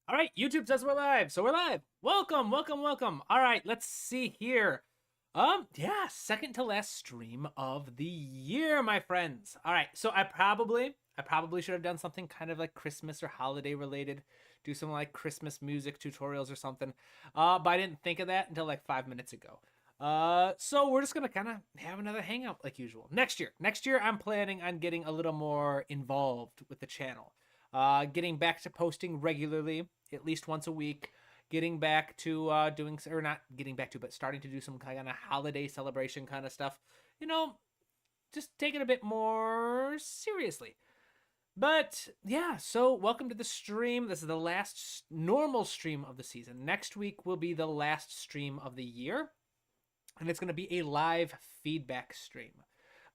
All right, YouTube says we're live, so we're live. Welcome, welcome, welcome. All right, let's see here. Yeah, second to last stream of the year, my friends. All right, so I probably should have done something kind of like Christmas or holiday related, do some like Christmas music tutorials or something. But I didn't think of that until like 5 minutes ago. So we're just gonna kind of have another hangout like usual next year. I'm planning on getting a little more involved with the channel, getting back to posting regularly, at least once a week, getting back to doing, or not getting back to, but starting to do some kind of holiday celebration kind of stuff. You know, just take it a bit more seriously. But yeah, so welcome to the stream. This is the last normal stream of the season. Next week will be the last stream of the year, and it's going to be a live feedback stream.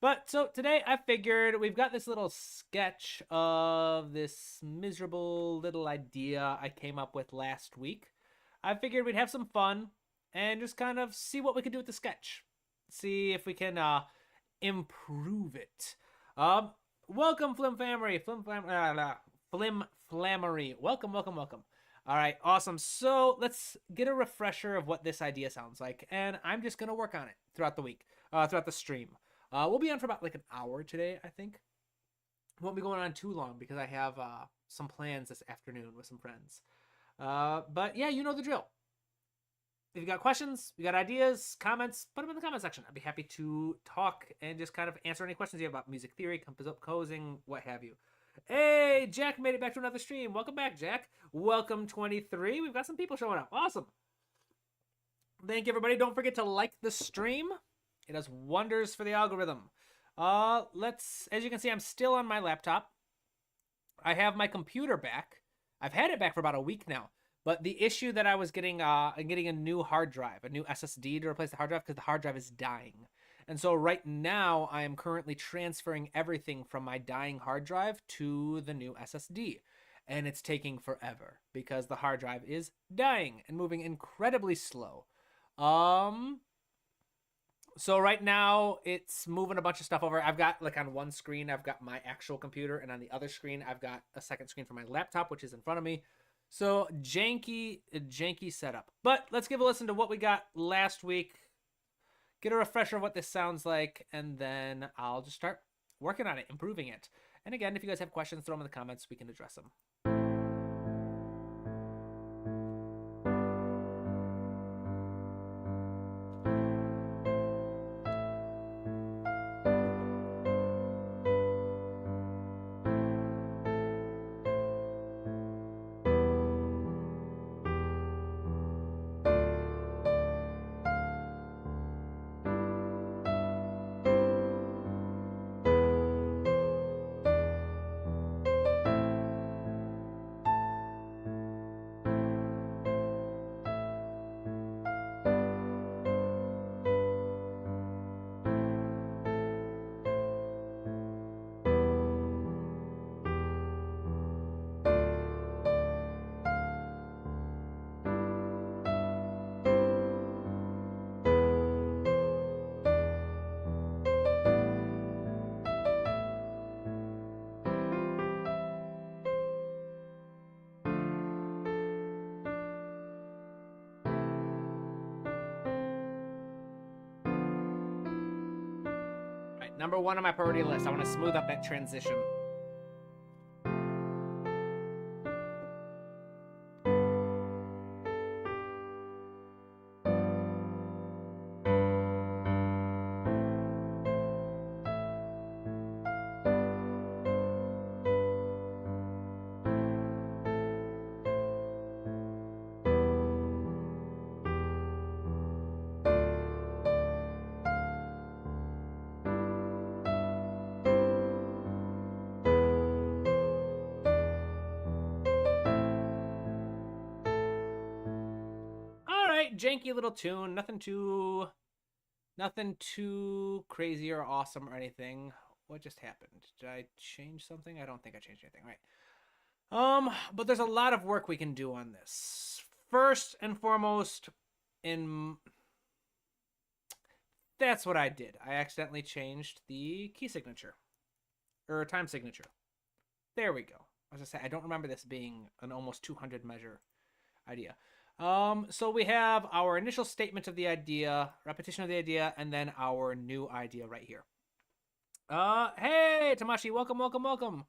But so today I figured we've got this little sketch of this miserable little idea I came up with last week. I figured we'd have some fun and just kind of see what we could do with the sketch. See if we can improve it. Welcome, Flim Flammery. Flim Flammery. Welcome, welcome, welcome. All right, awesome. So let's get a refresher of what this idea sounds like, and I'm just gonna work on it throughout the week, throughout the stream. We'll be on for about like an hour today, I think. Won't be going on too long because I have some plans this afternoon with some friends. But yeah, you know the drill. If you got questions, you got ideas, comments, put them in the comment section. I'd be happy to talk and just kind of answer any questions you have about music theory, composing, what have you. Hey, Jack made it back to another stream. Welcome back, Jack. Welcome 23. We've got some people showing up. Awesome. Thank you, everybody. Don't forget to like the stream. It does wonders for the algorithm. As you can see, I'm still on my laptop. I have my computer back. I've had it back for about a week now. But the issue that I was getting a new hard drive, a new SSD to replace the hard drive because the hard drive is dying. And so right now I am currently transferring everything from my dying hard drive to the new SSD. And it's taking forever because the hard drive is dying and moving incredibly slow. So right now it's moving a bunch of stuff over. I've got like on one screen, I've got my actual computer, and on the other screen, I've got a second screen for my laptop, which is in front of me. So janky setup. But let's give a listen to what we got last week. Get a refresher of what this sounds like, and then I'll just start working on it, improving it. And again, if you guys have questions, throw them in the comments. We can address them. All right, number one on my priority list. I want to smooth up that transition. Janky little tune, nothing too crazy or awesome or anything. What just happened? Did I change something? I don't think I changed anything, right? But there's a lot of work we can do on this. First and foremost, that's what I did. I accidentally changed the key signature or time signature. There we go. As I say, I don't remember this being an almost 200 measure idea. So we have our initial statement of the idea, repetition of the idea, and then our new idea right here. Hey, Tamashi, welcome, welcome, welcome.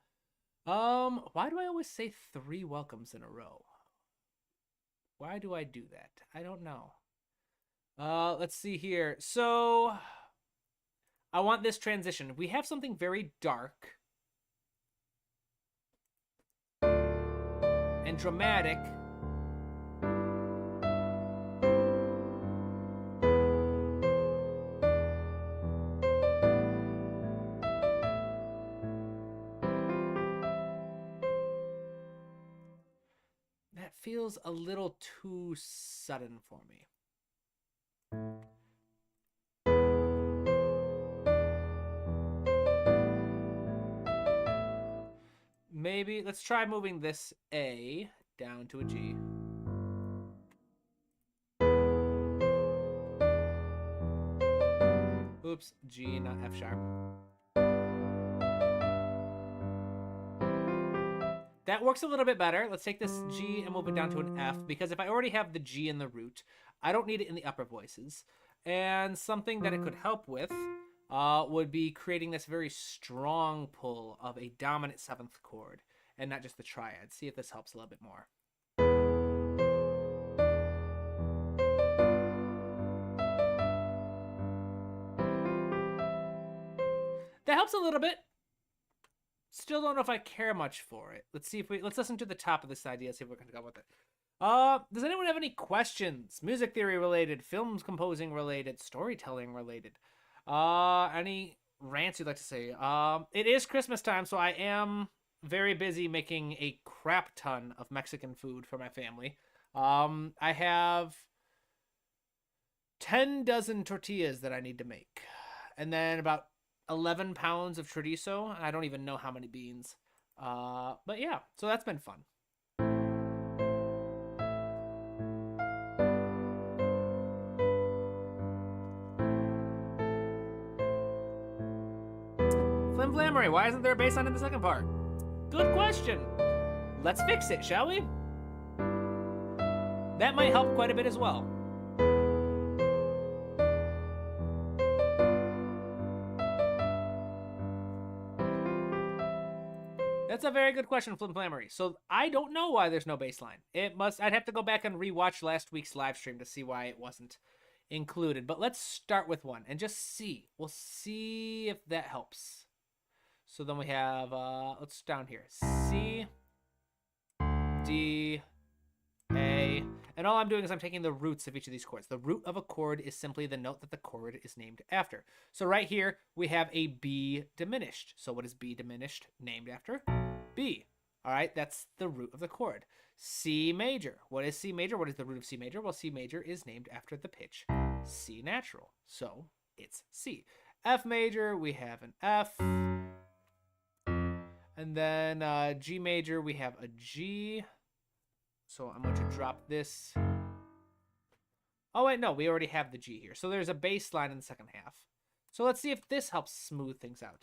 Why do I always say 3 welcomes in a row? Why do I do that? I don't know. Let's see here. So I want this transition. We have something very dark and dramatic. That feels a little too sudden for me. Maybe let's try moving this A down to a G. Oops, G, not F sharp. That works a little bit better. Let's take this G and move it down to an F, because if I already have the G in the root, I don't need it in the upper voices. And something that it could help with would be creating this very strong pull of a dominant 7th chord, and not just the triad. See if this helps a little bit more. That helps a little bit. Still don't know if I care much for it. Let's listen to the top of this idea, see if we're going to go with it. Does anyone have any questions? Music theory related, films composing related, storytelling related? Any rants you'd like to say? It is Christmas time, so I am very busy making a crap ton of Mexican food for my family. I have 10 dozen tortillas that I need to make, and then about 11 pounds of chorizo. I don't even know how many beans. But yeah, so that's been fun. Flim Flammery, why isn't there a bass line in the second part? Good question. Let's fix it, shall we? That might help quite a bit as well. That's a very good question, Flim Flammery. So I don't know why there's no bass line. I'd have to go back and rewatch last week's live stream to see why it wasn't included. But let's start with one and just see. We'll see if that helps. So then we have, let's down here. C, D, A. And all I'm doing is I'm taking the roots of each of these chords. The root of a chord is simply the note that the chord is named after. So right here, we have a B diminished. So what is B diminished named after? B. All right, that's the root of the chord. C major. What is C major? What is the root of C major? Well, C major is named after the pitch C natural. So it's C. F major, we have an F. And then G major, we have a G. So I'm going to drop this. Oh, wait, no, we already have the G here. So there's a bass line in the second half. So let's see if this helps smooth things out.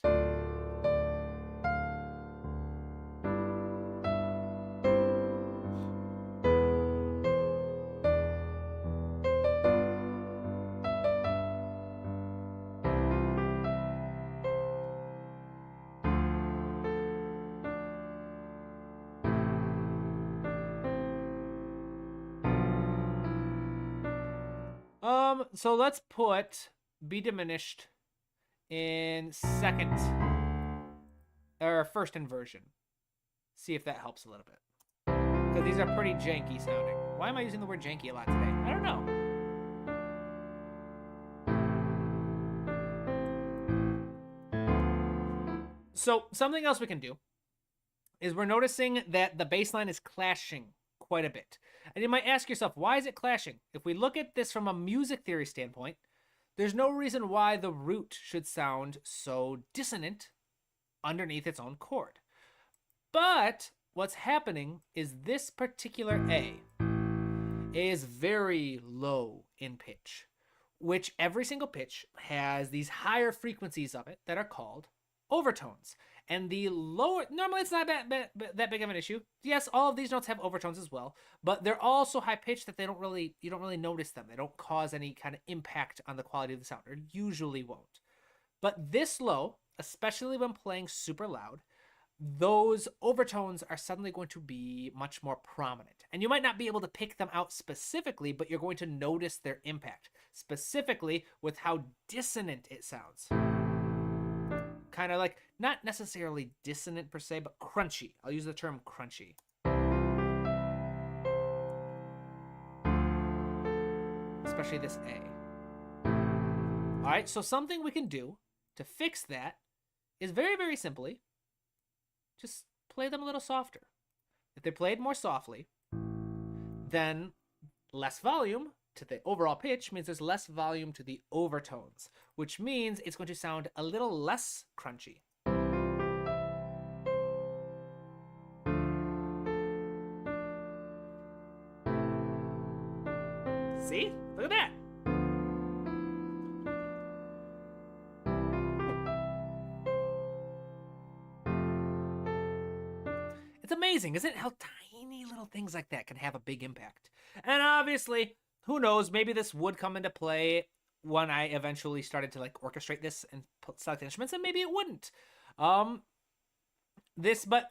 So let's put B diminished in second or first inversion. See if that helps a little bit. Because these are pretty janky sounding. Why am I using the word janky a lot today? I don't know. So something else we can do is we're noticing that the bass line is clashing quite a bit. And you might ask yourself, why is it clashing? If we look at this from a music theory standpoint, there's no reason why the root should sound so dissonant underneath its own chord. But what's happening is this particular A is very low in pitch, which every single pitch has these higher frequencies of it that are called overtones. And the lower, normally it's not that big of an issue. Yes, all of these notes have overtones as well, but they're all so high pitched that you don't really notice them. They don't cause any kind of impact on the quality of the sound, or usually won't. But this low, especially when playing super loud, those overtones are suddenly going to be much more prominent. And you might not be able to pick them out specifically, but you're going to notice their impact, specifically with how dissonant it sounds. Kind of like, not necessarily dissonant per se, but crunchy. I'll use the term crunchy. Especially this A. All right, so something we can do to fix that is very, very simply, just play them a little softer. If they played more softly, then less volume to the overall pitch means there's less volume to the overtones, which means it's going to sound a little less crunchy. See? Look at that. It's amazing, isn't it, how tiny little things like that can have a big impact? And obviously, who knows, maybe this would come into play when I eventually started to like orchestrate this and select instruments, and maybe it wouldn't. But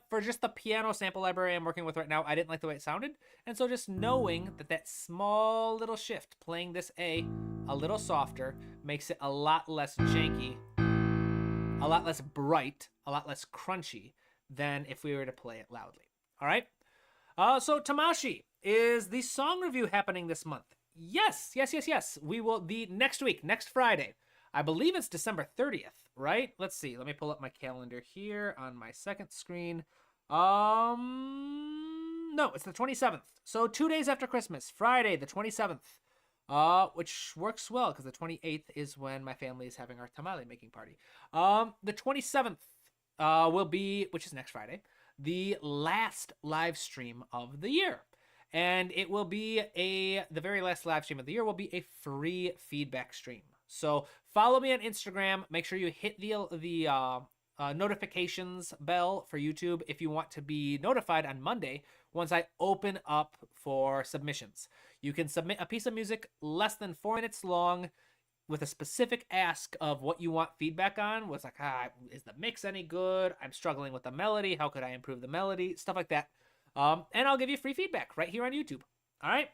for just the piano sample library I'm working with right now, I didn't like the way it sounded. And so just knowing that small little shift, playing this A a little softer, makes it a lot less janky, a lot less bright, a lot less crunchy than if we were to play it loudly. All right? So Tamashi, is the song review happening this month? Yes. We will, the next week, next Friday. I believe it's December 30th, right? Let's see. Let me pull up my calendar here on my second screen. No, it's the 27th. So 2 days after Christmas, Friday, the 27th. Which works well because the 28th is when my family is having our tamale making party. The 27th will be, which is next Friday, the last live stream of the year. And it will be the very last live stream of the year will be a free feedback stream. So follow me on Instagram. Make sure you hit the notifications bell for YouTube if you want to be notified on Monday once I open up for submissions. You can submit a piece of music less than 4 minutes long with a specific ask of what you want feedback on. Was like, is the mix any good? I'm struggling with the melody. How could I improve the melody? Stuff like that. And I'll give you free feedback right here on YouTube. All right.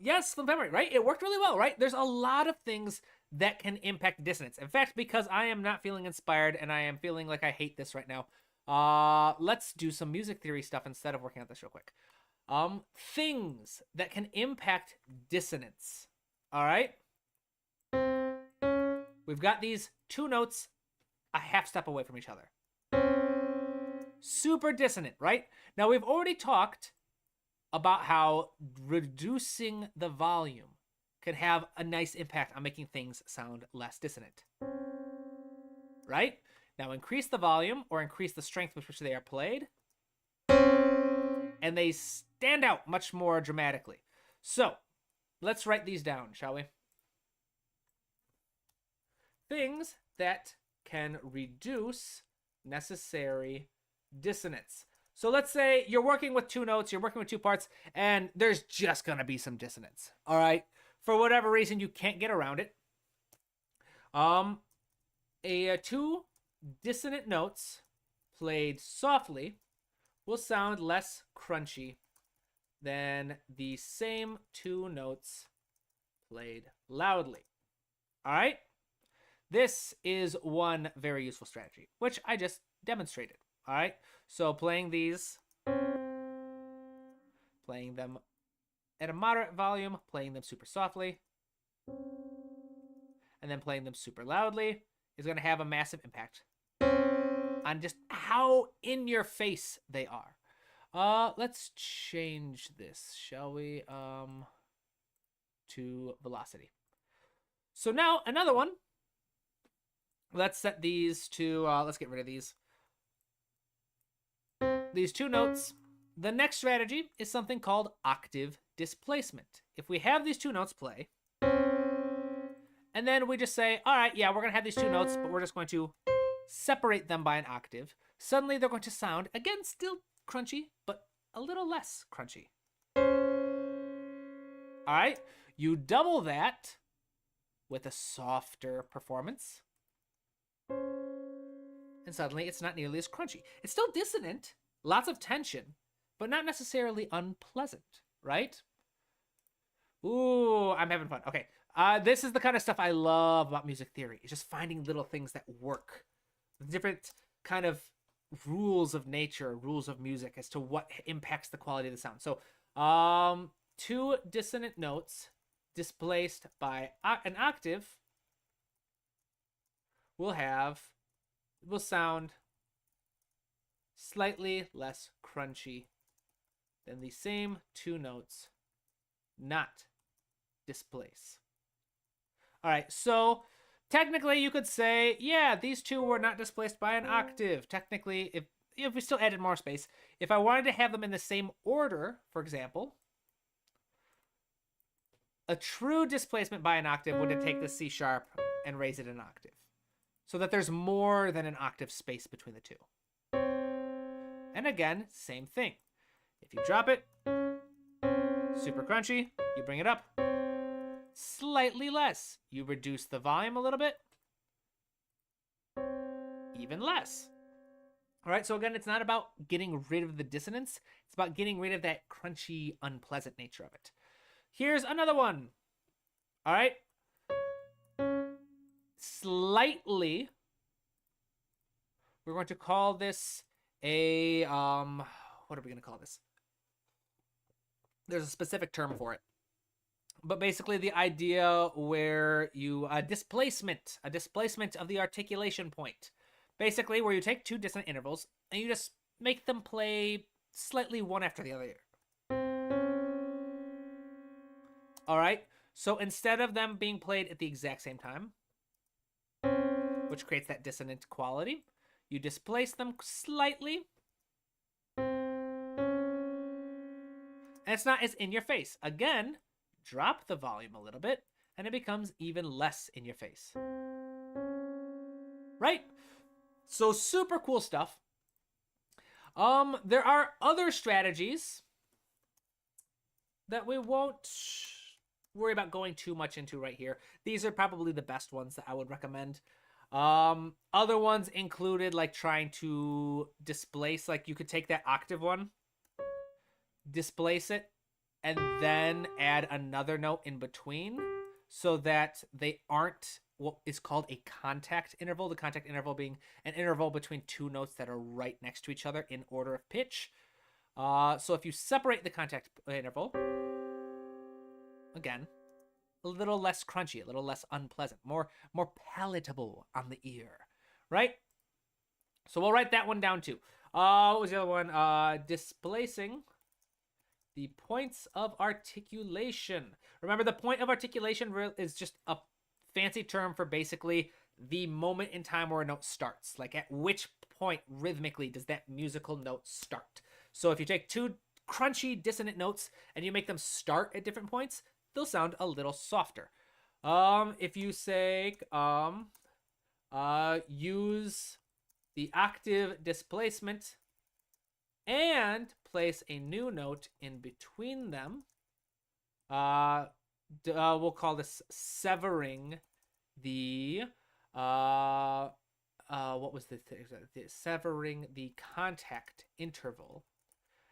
Yes, from memory, right? It worked really well, right? There's a lot of things that can impact dissonance. In fact, because I am not feeling inspired and I am feeling like I hate this right now, let's do some music theory stuff instead of working on this real quick. Things that can impact dissonance. All right. We've got these two notes a half step away from each other. Super dissonant, right? Now, we've already talked about how reducing the volume can have a nice impact on making things sound less dissonant. Right? Now, increase the volume or increase the strength with which they are played, and they stand out much more dramatically. So, let's write these down, shall we? Things that can reduce necessary dissonance. So let's say you're working with two notes, you're working with two parts, and there's just going to be some dissonance. All right? For whatever reason, you can't get around it. Two dissonant notes played softly will sound less crunchy than the same two notes played loudly. All right? This is one very useful strategy, which I just demonstrated. All right? So playing these, playing them at a moderate volume, playing them super softly, and then playing them super loudly is going to have a massive impact on just how in your face they are. Let's change this, shall we, to velocity. So now another one. Let's set these to, let's get rid of these. These two notes. The next strategy is something called octave displacement. If we have these two notes play, and then we just say, all right, yeah, we're going to have these two notes, but we're just going to separate them by an octave, suddenly they're going to sound, again, still crunchy, but a little less crunchy. All right, you double that with a softer performance, and suddenly it's not nearly as crunchy. It's still dissonant, lots of tension, but not necessarily unpleasant, right? Ooh, I'm having fun. Okay, this is the kind of stuff I love about music theory. It's just finding little things that work. Different kind of rules of nature, rules of music as to what impacts the quality of the sound. So, two dissonant notes displaced by an octave will sound slightly less crunchy than the same two notes not displace. All right, so technically you could say, yeah, these two were not displaced by an octave. Technically, if we still added more space, if I wanted to have them in the same order, for example, a true displacement by an octave would take the C sharp and raise it an octave, so that there's more than an octave space between the two. And again, same thing. If you drop it, super crunchy, you bring it up, slightly less. You reduce the volume a little bit, even less. All right, so again, it's not about getting rid of the dissonance. It's about getting rid of that crunchy, unpleasant nature of it. Here's another one. All right. Slightly, we're going to call this a, what are we going to call this? There's a specific term for it. But basically the idea where you, a displacement of the articulation point. Basically where you take two dissonant intervals and you just make them play slightly one after the other. All right, so instead of them being played at the exact same time, which creates that dissonant quality, you displace them slightly. And it's not as in your face. Again, drop the volume a little bit, and it becomes even less in your face. Right? So super cool stuff. There are other strategies that we won't worry about going too much into right here. These are probably the best ones that I would recommend. Other ones included like trying to displace, like you could take that octave one, displace it, and then add another note in between so that they aren't what is called a contact interval. The contact interval being an interval between two notes that are right next to each other in order of pitch. So if you separate the contact interval, again, a little less crunchy, a little less unpleasant, more palatable on the ear, right? So we'll write that one down too. What was the other one? Displacing the points of articulation. Remember, the point of articulation is just a fancy term for basically the moment in time where a note starts. Like at which point rhythmically does that musical note start? So if you take two crunchy dissonant notes and you make them start at different points, they'll sound a little softer. If you say use the octave displacement and place a new note in between them, we'll call this severing the what was the thing? Severing the contact interval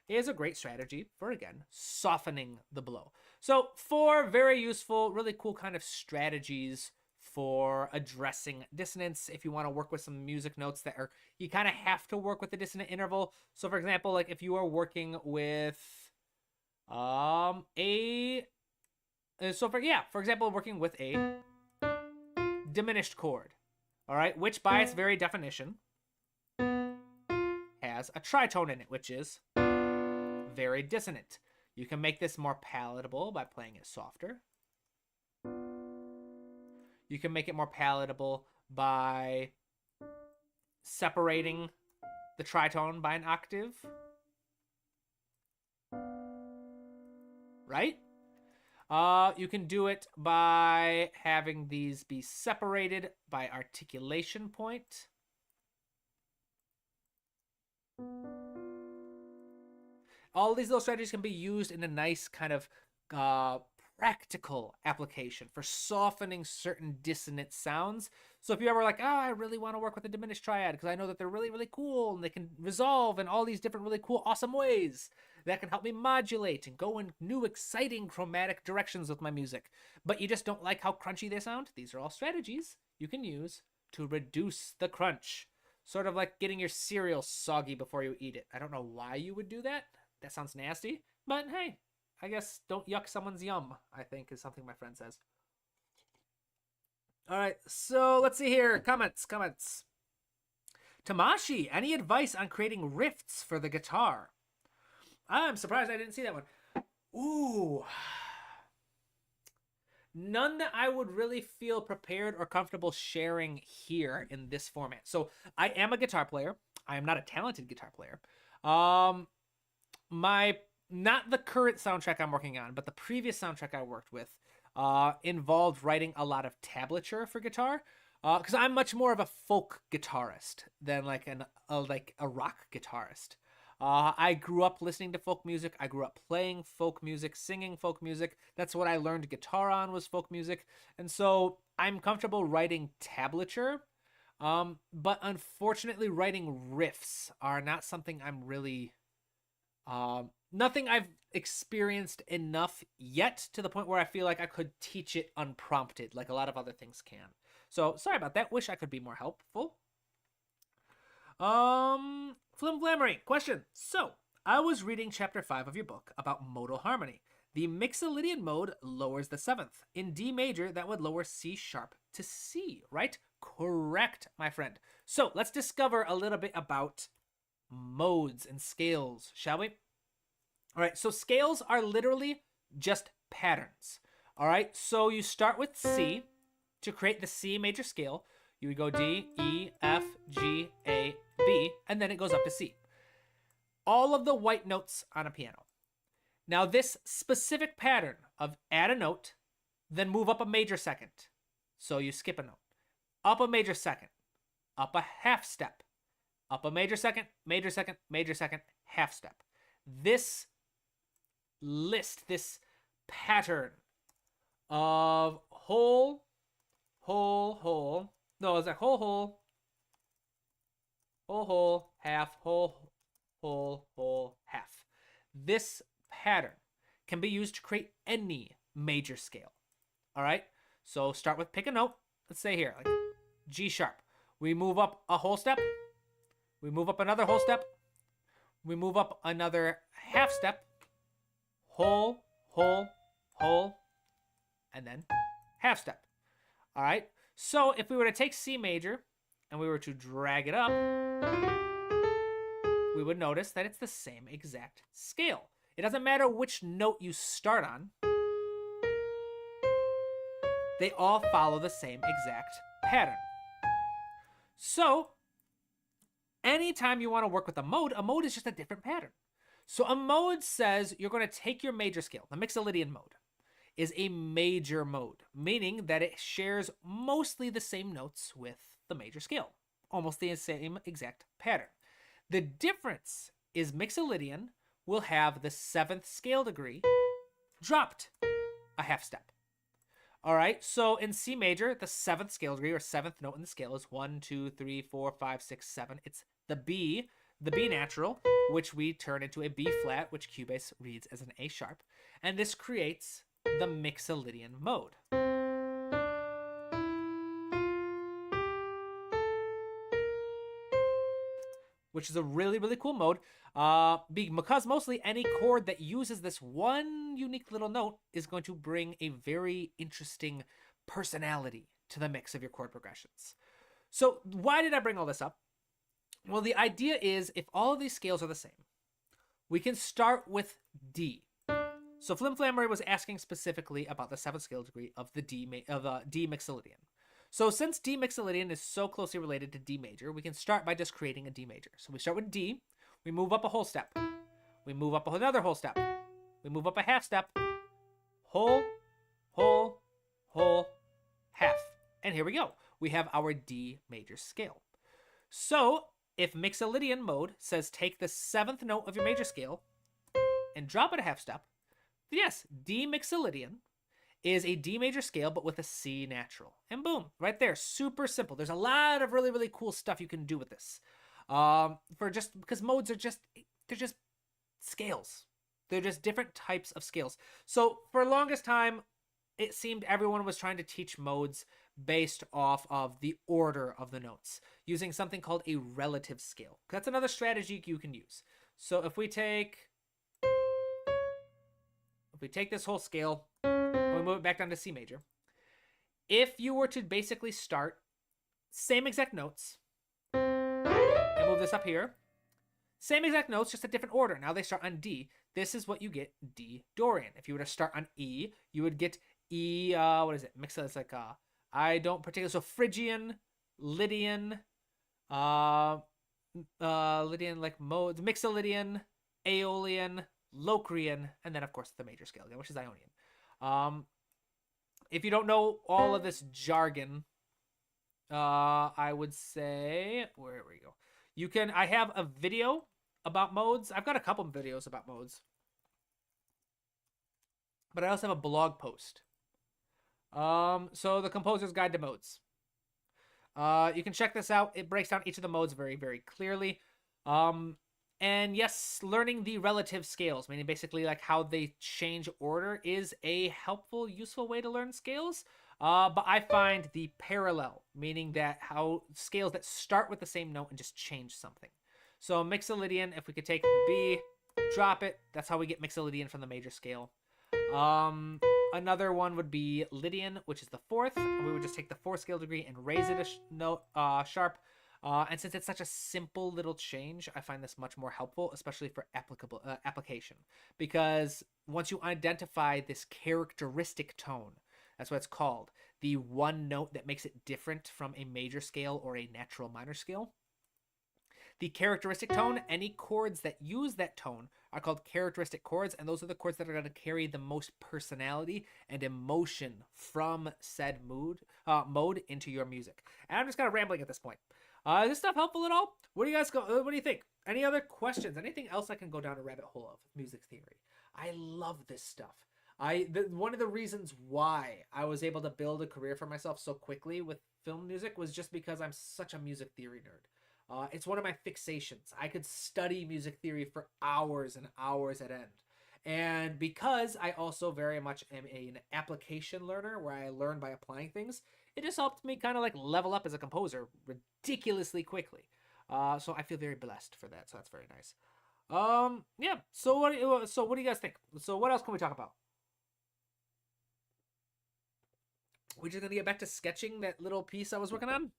is a great strategy for, again, softening the blow. So 4 very useful, really cool kind of strategies for addressing dissonance if you want to work with some music notes that are, you kind of have to work with the dissonant interval. So for example, like if you are working with for example, working with a diminished chord, all right, which by its very definition has a tritone in it, which is very dissonant. You can make this more palatable by playing it softer. You can make it more palatable by separating the tritone by an octave. Right? You can do it by having these be separated by articulation point. All these little strategies can be used in a nice kind of uh, practical application for softening certain dissonant sounds. So if you ever like, oh, I really want to work with a diminished triad because I know that they're really, really cool and they can resolve in all these different really cool, awesome ways that can help me modulate and go in new, exciting chromatic directions with my music. But you just don't like how crunchy they sound. These are all strategies you can use to reduce the crunch. Sort of like getting your cereal soggy before you eat it. I don't know why you would do that. That sounds nasty. But hey, I guess don't yuck someone's yum, I think is something my friend says. All right, so let's see here. Comments. Tamashi, any advice on creating riffs for the guitar? I'm surprised I didn't see that one. Ooh. None that I would really feel prepared or comfortable sharing here in this format. So I am a guitar player. I am not a talented guitar player. Not the current soundtrack I'm working on, but the previous soundtrack I worked with involved writing a lot of tablature for guitar. Because I'm much more of a folk guitarist than like a rock guitarist. I grew up listening to folk music. I grew up playing folk music, singing folk music. That's what I learned guitar on, was folk music. And so I'm comfortable writing tablature. But unfortunately, writing riffs are not something I'm really... nothing I've experienced enough yet to the point where I feel like I could teach it unprompted, like a lot of other things can. So sorry about that. Wish I could be more helpful. Flimflammery, question. So, I was reading chapter 5 of your book about modal harmony. The Mixolydian mode lowers the 7th. In D major, that would lower C sharp to C, right? Correct, my friend. So, let's discover a little bit about modes and scales, shall we? All right, so scales are literally just patterns. All right, so you start with C to create the C major scale. You would go D, E, F, G, A, B, and then it goes up to C. All of the white notes on a piano. Now this specific pattern of add a note, then move up a major second. So you skip a note. Up a major second. Up a half step. Up a major second, major second, major second, half step. This list, this pattern of whole, no, it's like whole, half, whole, half. This pattern can be used to create any major scale. All right? So start with pick a note. Let's say here, like G sharp. We move up a whole step. We move up another whole step. We move up another half step. Whole, and then half step. All right? So if we were to take C major and we were to drag it up, we would notice that it's the same exact scale. It doesn't matter which note you start on. They all follow the same exact pattern. So anytime you want to work with a mode is just a different pattern. So a mode says you're going to take your major scale. The Mixolydian mode is a major mode, meaning that it shares mostly the same notes with the major scale, almost the same exact pattern. The difference is Mixolydian will have the 7th scale degree dropped a half step. All right, so in C major, the 7th scale degree or 7th note in the scale is 1, 2, 3, 4, 5, 6, 7. It's the B natural, which we turn into a B flat, which Cubase reads as an A sharp. And this creates the Mixolydian mode. Which is a really, really cool mode because mostly any chord that uses this one unique little note is going to bring a very interesting personality to the mix of your chord progressions. So why did I bring all this up? Well, the idea is if all of these scales are the same, we can start with D. So Flimflammery was asking specifically about the 7th scale degree of the D Mixolydian. So since D Mixolydian is so closely related to D major, we can start by just creating a D major. So we start with D, we move up a whole step, we move up another whole step, we move up a half step, whole, half. And here we go. We have our D major scale. So if Mixolydian mode says take the 7th note of your major scale and drop it a half step, yes, D Mixolydian is a D major scale, but with a C natural. And boom, right there, super simple. There's a lot of really, really cool stuff you can do with this. Because modes are they're just scales. They're just different types of scales. So for the longest time, it seemed everyone was trying to teach modes based off of the order of the notes, using something called a relative scale. That's another strategy you can use. So if we take this whole scale, and we move it back down to C major, if you were to basically start same exact notes and move this up here, same exact notes, just a different order. Now they start on D. This is what you get, D Dorian. If you were to start on E, you would get E, what is it? It's like, I don't particularly, so Phrygian, Lydian, Lydian, like modes, Mixolydian, Aeolian, Locrian, and then of course the major scale again, which is Ionian. If you don't know all of this jargon, I would say, where we go? I have a video about modes. I've got a couple of videos about modes, but I also have a blog post. So the Composer's Guide to Modes. You can check this out. It breaks down each of the modes very, very clearly. And yes, learning the relative scales, meaning basically like how they change order, is a helpful, useful way to learn scales. But I find the parallel, meaning that how scales that start with the same note and just change something. So Mixolydian, if we could take the B, drop it, that's how we get Mixolydian from the major scale. Another one would be Lydian, which is the fourth. We would just take the fourth scale degree and raise it a note sharp. And since it's such a simple little change, I find this much more helpful, especially for application. Because once you identify this characteristic tone, that's what it's called, the one note that makes it different from a major scale or a natural minor scale. The characteristic tone, any chords that use that tone are called characteristic chords, and those are the chords that are going to carry the most personality and emotion from said mode into your music. And I'm just kind of rambling at this point. Is this stuff helpful at all? What do you think? Any other questions? Anything else I can go down a rabbit hole of music theory? I love this stuff. One of the reasons why I was able to build a career for myself so quickly with film music was just because I'm such a music theory nerd. It's one of my fixations. I could study music theory for hours and hours at end. And because I also very much am an application learner where I learn by applying things, it just helped me kind of like level up as a composer ridiculously quickly. So I feel very blessed for that. So that's very nice. Yeah. So what do you guys think? So what else can we talk about? We're just gonna get back to sketching that little piece I was working on.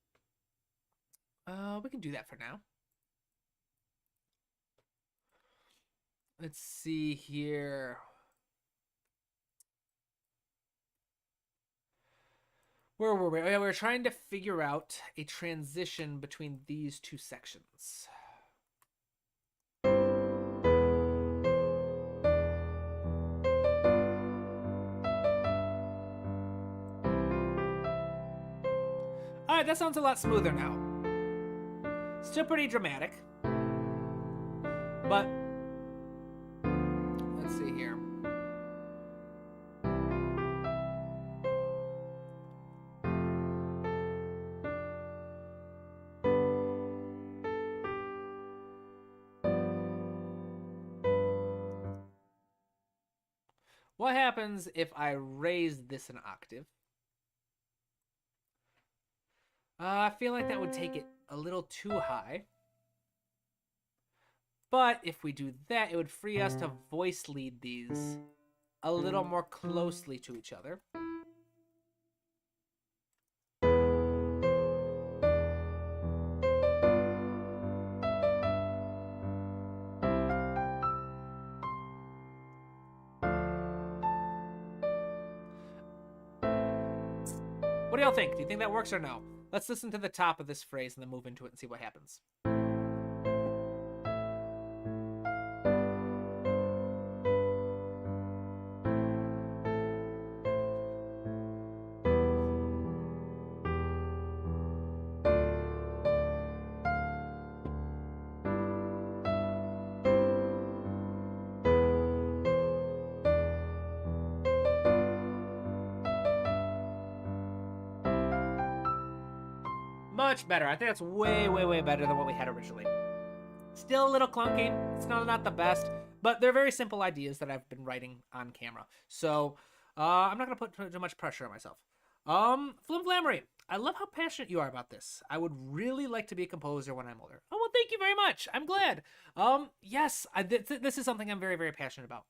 We can do that for now. Let's see here. Where were we? Oh, yeah, we were trying to figure out a transition between these two sections. All right, that sounds a lot smoother now. Still pretty dramatic, but let's see here. What happens if I raise this an octave? I feel like that would take it a little too high. But if we do that, it would free us to voice lead these a little more closely to each other. What do y'all think? Do you think that works or no? Let's listen to the top of this phrase and then move into it and see what happens. much better. I think that's way, way, way better than what we had originally. Still a little clunky. It's not the best, but they're very simple ideas that I've been writing on camera. So I'm not going to put too much pressure on myself. Flim Flammery, I love how passionate you are about this. I would really like to be a composer when I'm older. Oh, well, thank you very much. I'm glad. Yes, this is something I'm very, very passionate about.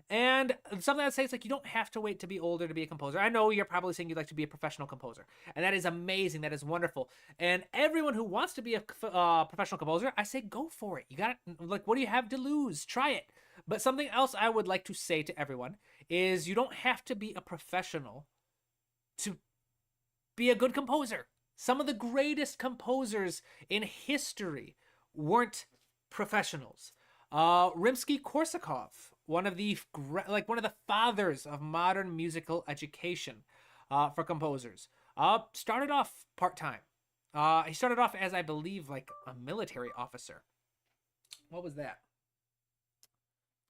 And something I'd say is like, you don't have to wait to be older to be a composer. I know you're probably saying you'd like to be a professional composer, and that is amazing. That is wonderful. And everyone who wants to be a professional composer, I say go for it. You got it. Like, what do you have to lose? Try it. But something else I would like to say to everyone is you don't have to be a professional to be a good composer. Some of the greatest composers in history weren't professionals. Rimsky-Korsakov, one of the fathers of modern musical education for composers, started off part-time. He started off as, I believe, like a military officer. What was that?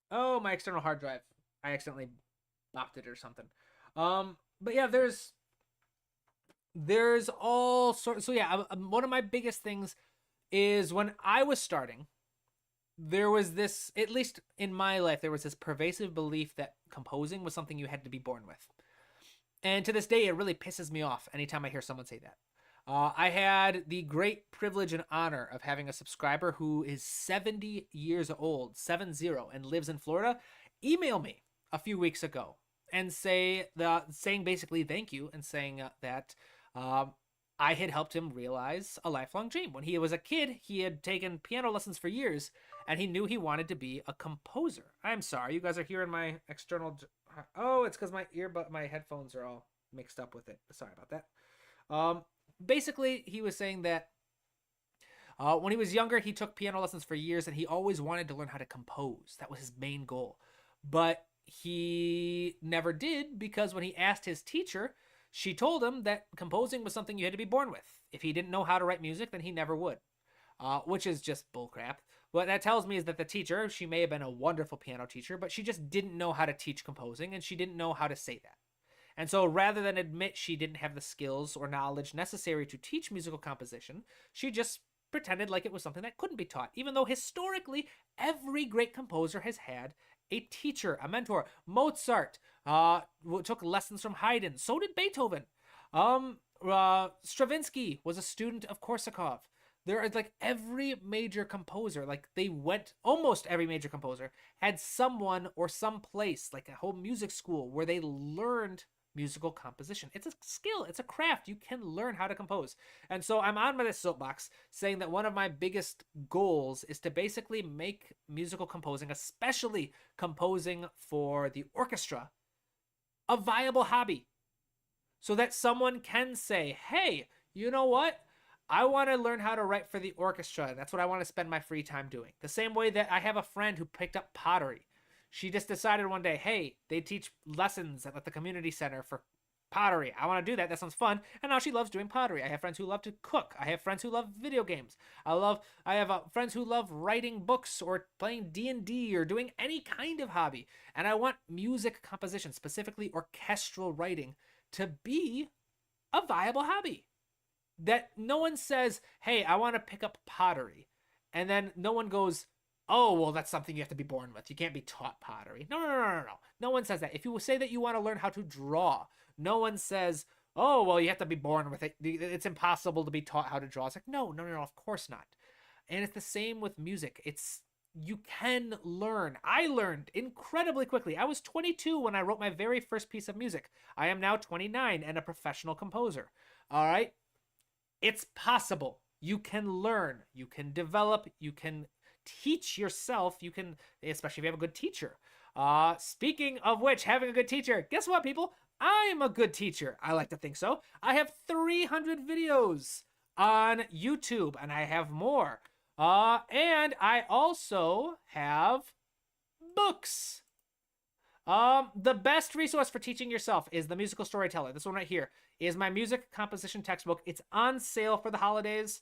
Oh, my external hard drive. I accidentally bopped it or something. But yeah, there's all sorts. So yeah, one of my biggest things is when I was starting, there was this, at least in my life, there was this pervasive belief that composing was something you had to be born with. And to this day, it really pisses me off anytime I hear someone say that. I had the great privilege and honor of having a subscriber who is 70 years old, 70, and lives in Florida, email me a few weeks ago and saying basically thank you, and saying that I had helped him realize a lifelong dream. When he was a kid, he had taken piano lessons for years, and he knew he wanted to be a composer. I'm sorry, you guys are hearing my external... Oh, it's because my headphones are all mixed up with it. Sorry about that. Basically, he was saying that when he was younger, he took piano lessons for years, and he always wanted to learn how to compose. That was his main goal. But he never did, because when he asked his teacher, she told him that composing was something you had to be born with. If he didn't know how to write music, then he never would, which is just bullcrap. What that tells me is that the teacher, she may have been a wonderful piano teacher, but she just didn't know how to teach composing, and she didn't know how to say that. And so rather than admit she didn't have the skills or knowledge necessary to teach musical composition, she just pretended like it was something that couldn't be taught, even though historically every great composer has had a teacher, a mentor. Mozart took lessons from Haydn. So did Beethoven. Stravinsky was a student of Korsakov. There are like every major composer, almost every major composer had someone or some place, like a whole music school, where they learned musical composition. It's a skill. It's a craft. You can learn how to compose. And so I'm on this soapbox saying that one of my biggest goals is to basically make musical composing, especially composing for the orchestra, a viable hobby. So that someone can say, hey, you know what? I want to learn how to write for the orchestra. That's what I want to spend my free time doing. The same way that I have a friend who picked up pottery. She just decided one day, hey, they teach lessons at the community center for pottery. I want to do that. That sounds fun. And now she loves doing pottery. I have friends who love to cook. I have friends who love video games. I have friends who love writing books or playing D&D or doing any kind of hobby. And I want music composition, specifically orchestral writing, to be a viable hobby. That no one says, hey, I want to pick up pottery. And then no one goes, oh, well, that's something you have to be born with. You can't be taught pottery. No. No one says that. If you say that you want to learn how to draw, no one says, oh, well, you have to be born with it. It's impossible to be taught how to draw. It's like, no, of course not. And it's the same with music. You can learn. I learned incredibly quickly. I was 22 when I wrote my very first piece of music. I am now 29 and a professional composer. All right? It's possible. You can learn. You can develop. You can teach yourself. You can, especially if you have a good teacher. Speaking of which, having a good teacher, guess what, people? I'm a good teacher. I like to think so. I have 300 videos on YouTube, and I have more. And I also have books. The best resource for teaching yourself is The Musical Storyteller. This one right here is my music composition textbook. It's on sale for the holidays.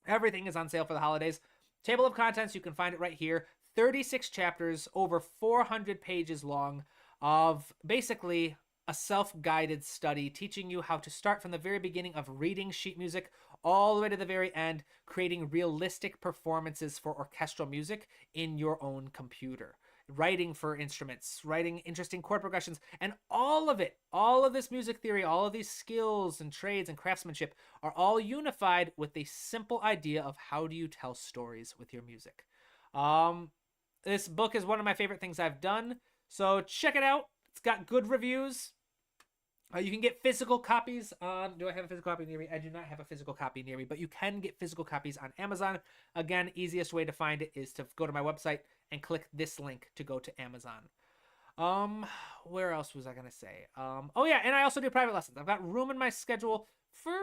Everything is on sale for the holidays. Table of contents, you can find it right here. 36 chapters, over 400 pages long, of basically a self-guided study teaching you how to start from the very beginning of reading sheet music all the way to the very end, creating realistic performances for orchestral music in your own computer. Writing for instruments, writing interesting chord progressions, and all of this music theory, all of these skills and trades and craftsmanship are all unified with a simple idea of how do you tell stories with your music. This book is one of my favorite things I've done, so check it out. It's got good reviews. You can get physical copies on... Do I have a physical copy near me? I do not have a physical copy near me, but you can get physical copies on Amazon. Again, easiest way to find it is to go to my website and click this link to go to Amazon. Where else was I going to say? Oh yeah, and I also do private lessons. I've got room in my schedule for...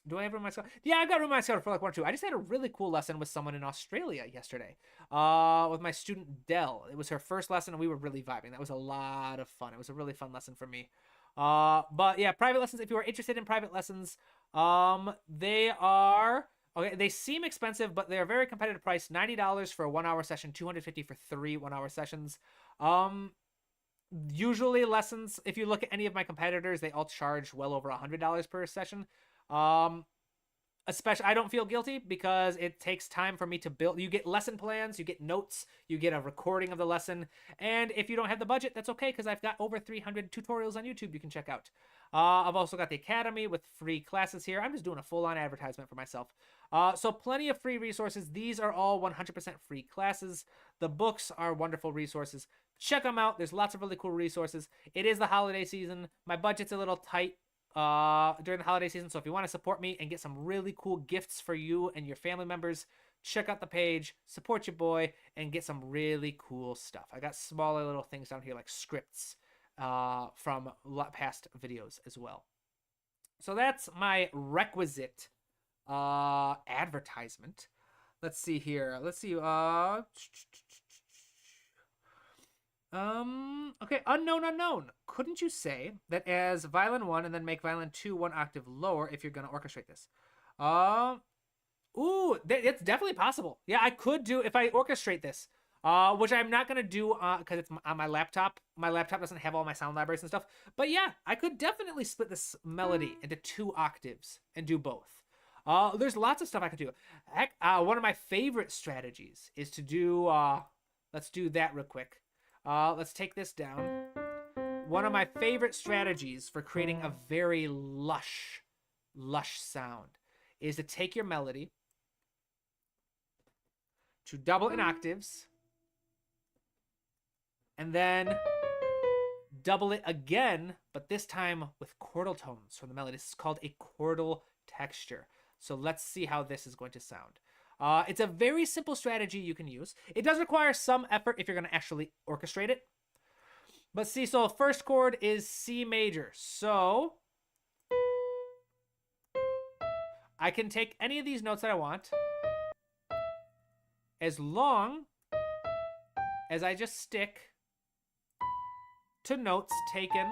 Do I have room in my schedule? Yeah, I've got room in my schedule for like 1 or 2. I just had a really cool lesson with someone in Australia yesterday. With my student Dell. It was her first lesson and we were really vibing. That was a lot of fun. It was a really fun lesson for me. But yeah, private lessons, if you are interested in private lessons, they are... Okay, they seem expensive, but they're a very competitive price. $90 for a 1-hour session, $250 for 3 1-hour sessions. Usually lessons, if you look at any of my competitors, they all charge well over $100 per session. Especially, I don't feel guilty because it takes time for me to build. You get lesson plans, you get notes, you get a recording of the lesson. And if you don't have the budget, that's okay because I've got over 300 tutorials on YouTube you can check out. I've also got the Academy with free classes here. I'm just doing a full-on advertisement for myself. So plenty of free resources. These are all 100% free classes. The books are wonderful resources. Check them out. There's lots of really cool resources. It is the holiday season. My budget's a little tight during the holiday season, so if you want to support me and get some really cool gifts for you and your family members, check out the page, support your boy, and get some really cool stuff. I got smaller little things down here like scripts from past videos as well. So that's my requisite advertisement. Let's see here. Let's see. Okay, unknown. Couldn't you say that as violin 1 and then make violin 2 1 octave lower if you're going to orchestrate this? Ooh, it's definitely possible. Yeah, I could do if I orchestrate this, which I'm not going to do because it's on my laptop. My laptop doesn't have all my sound libraries and stuff. But yeah, I could definitely split this melody into 2 octaves and do both. There's lots of stuff I could do. Heck, one of my favorite strategies is to do, let's do that real quick. Let's take this down. One of my favorite strategies for creating a very lush sound is to take your melody, to double in octaves, and then double it again, but this time with chordal tones from the melody. This is called a chordal texture. So let's see how this is going to sound. It's a very simple strategy you can use. It does require some effort if you're going to actually orchestrate it. But see, so first chord is C major. So I can take any of these notes that I want as long as I just stick to notes taken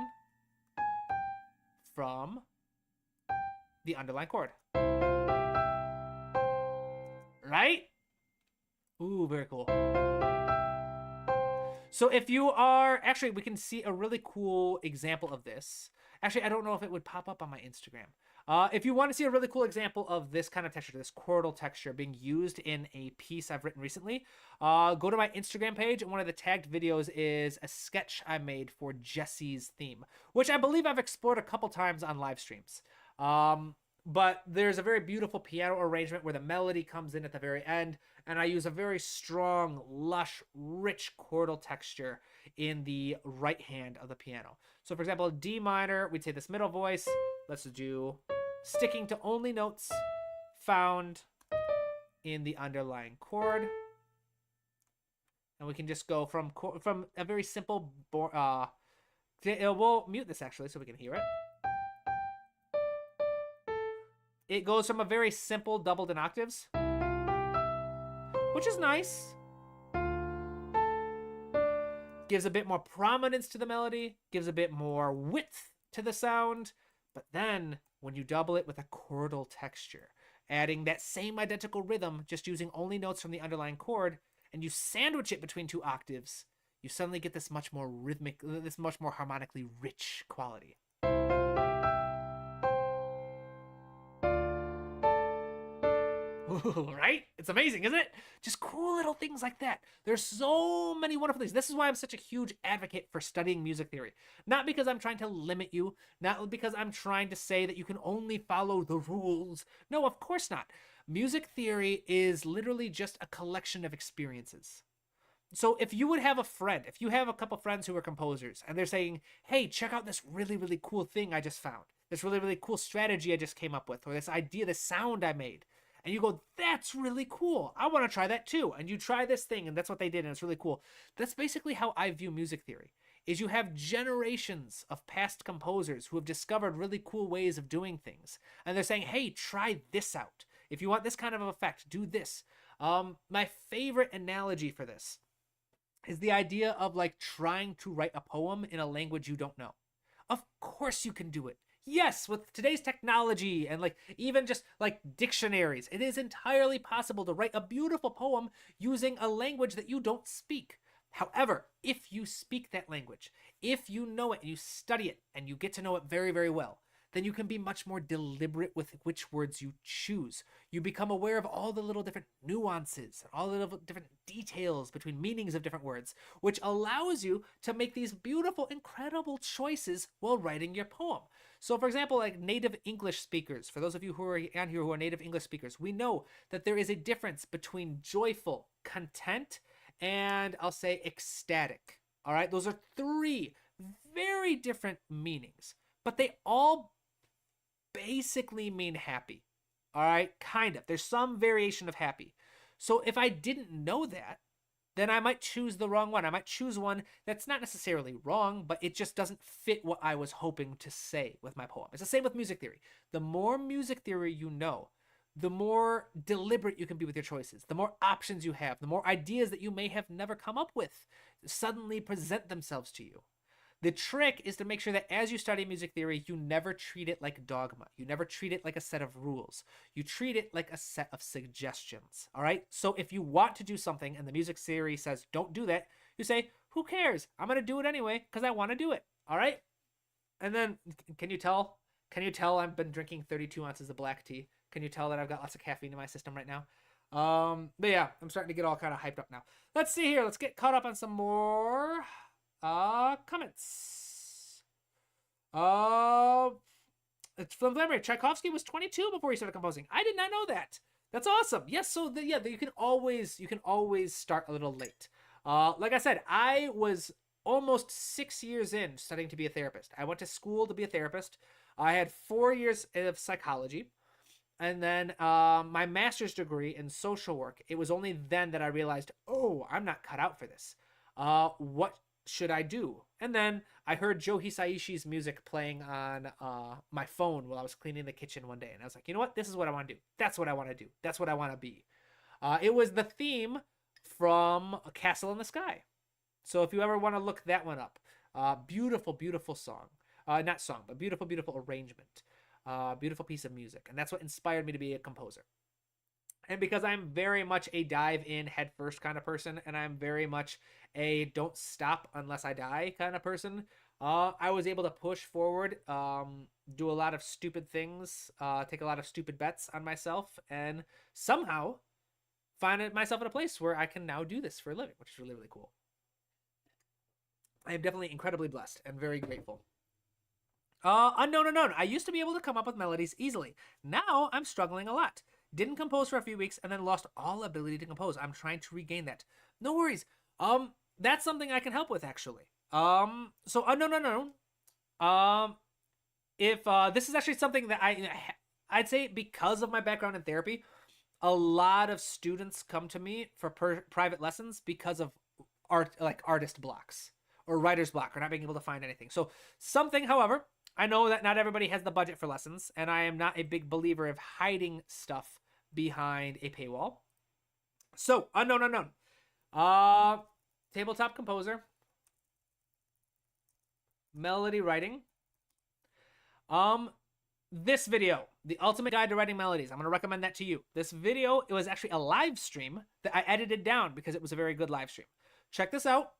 from the underlying chord. Right? Ooh, very cool. So if you are... Actually, we can see a really cool example of this. Actually, I don't know if it would pop up on my Instagram. If you want to see a really cool example of this kind of texture, this chordal texture being used in a piece I've written recently, go to my Instagram page, and one of the tagged videos is a sketch I made for Jesse's theme, which I believe I've explored a couple times on live streams. But there's a very beautiful piano arrangement where the melody comes in at the very end, and I use a very strong, lush, rich chordal texture in the right hand of the piano. So for example, D minor, we'd say this middle voice. Let's do sticking to only notes found in the underlying chord. And we can just go from a very simple... we'll mute this actually so we can hear it. It goes from a very simple doubled in octaves, which is nice. Gives a bit more prominence to the melody, gives a bit more width to the sound, but then when you double it with a chordal texture, adding that same identical rhythm, just using only notes from the underlying chord, and you sandwich it between 2 octaves, you suddenly get this much more rhythmic, this much more harmonically rich quality. Right? It's amazing, isn't it? Just cool little things like that. There's so many wonderful things. This is why I'm such a huge advocate for studying music theory. Not because I'm trying to limit you, not because I'm trying to say that you can only follow the rules. No, of course not. Music theory is literally just a collection of experiences. So if you would have a friend, if you have a couple friends who are composers and they're saying, hey, check out this really, really cool thing I just found, this really, really cool strategy I just came up with, or this idea, this sound I made. And you go, that's really cool. I want to try that too. And you try this thing, and that's what they did, and it's really cool. That's basically how I view music theory, is you have generations of past composers who have discovered really cool ways of doing things. And they're saying, hey, try this out. If you want this kind of effect, do this. My favorite analogy for this is the idea of like trying to write a poem in a language you don't know. Of course you can do it. Yes, with today's technology and like even just like dictionaries, it is entirely possible to write a beautiful poem using a language that you don't speak. However, if you speak that language, if you know it and you study it and you get to know it very, very well, then you can be much more deliberate with which words you choose. You become aware of all the little different nuances, all the little different details between meanings of different words, which allows you to make these beautiful, incredible choices while writing your poem. So for example, like native English speakers, for those of you who are on here who are native English speakers, we know that there is a difference between joyful, content, and I'll say ecstatic. All right, those are three very different meanings, but they all basically mean happy. All right, kind of. There's some variation of happy. So if I didn't know that, then I might choose the wrong one. I might choose one that's not necessarily wrong, but it just doesn't fit what I was hoping to say with my poem. It's the same with music theory. The more music theory you know, the more deliberate you can be with your choices, the more options you have, the more ideas that you may have never come up with suddenly present themselves to you. The trick is to make sure that as you study music theory, you never treat it like dogma. You never treat it like a set of rules. You treat it like a set of suggestions, all right? So if you want to do something and the music theory says, don't do that, you say, who cares? I'm going to do it anyway because I want to do it, all right? And then, can you tell? Can you tell I've been drinking 32 ounces of black tea? Can you tell that I've got lots of caffeine in my system right now? But yeah, I'm starting to get all kind of hyped up now. Let's see here. Let's get caught up on some more comments. It's from memory. Tchaikovsky was 22 before he started composing. I did not know that. That's awesome. Yes, so you can always start a little late. Like I said, I was almost 6 years in studying to be a therapist. I went to school to be a therapist. I had 4 years of psychology. And then my master's degree in social work. It was only then that I realized, oh, I'm not cut out for this. What should I do? And then I heard Joe Hisaishi's music playing on my phone while I was cleaning the kitchen one day. And I was like, you know what? This is what I want to do. That's what I want to do. That's what I want to be. It was the theme from A Castle in the Sky. So if you ever want to look that one up, beautiful, beautiful song. Not song, but beautiful, beautiful arrangement. Beautiful piece of music. And that's what inspired me to be a composer. And because I'm very much a dive in head first kind of person, and I'm very much a don't stop unless I die kind of person, I was able to push forward, do a lot of stupid things, take a lot of stupid bets on myself, and somehow find myself in a place where I can now do this for a living, which is really, really cool. I am definitely incredibly blessed and very grateful. Unknown. I used to be able to come up with melodies easily. Now I'm struggling a lot. Didn't compose for a few weeks and then lost all ability to compose. I'm trying to regain that. No worries. That's something I can help with actually. So unknown. If this is actually something that I'd say because of my background in therapy, a lot of students come to me for private lessons because of artist blocks or writer's block or not being able to find anything. So something, however, I know that not everybody has the budget for lessons, and I am not a big believer of hiding stuff behind a paywall. So, unknown. Tabletop composer. Melody writing. This video, The Ultimate Guide to Writing Melodies. I'm going to recommend that to you. This video, it was actually a live stream that I edited down because it was a very good live stream. Check this out.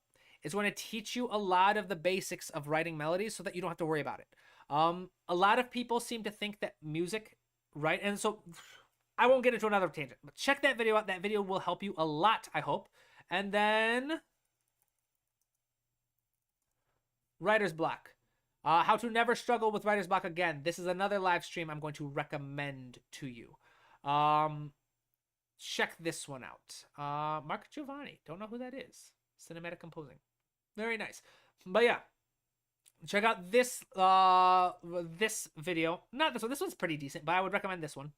It's going to teach you a lot of the basics of writing melodies so that you don't have to worry about it. A lot of people seem to think that music, right? And so I won't get into another tangent, but check that video out. That video will help you a lot, I hope. And then writer's block. How to never struggle with writer's block again. This is another live stream I'm going to recommend to you. Check this one out. Mark Giovanni. Don't know who that is. Cinematic composing. Very nice. But yeah, check out this this video. Not this one. This one's pretty decent, but I would recommend this one.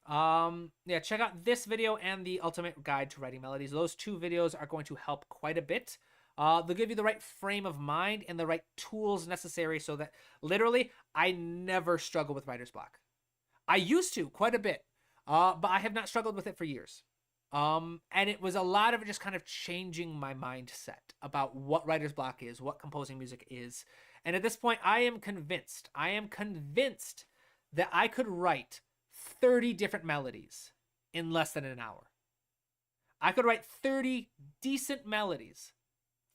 Yeah, check out this video and the ultimate guide to writing melodies. Those two videos are going to help quite a bit. They'll give you the right frame of mind and the right tools necessary so that literally I never struggle with writer's block. I used to quite a bit, but I have not struggled with it for years. And it was a lot of it just kind of changing my mindset about what writer's block is, what composing music is. And at this point, I am convinced that I could write 30 different melodies in less than an hour. I could write 30 decent melodies,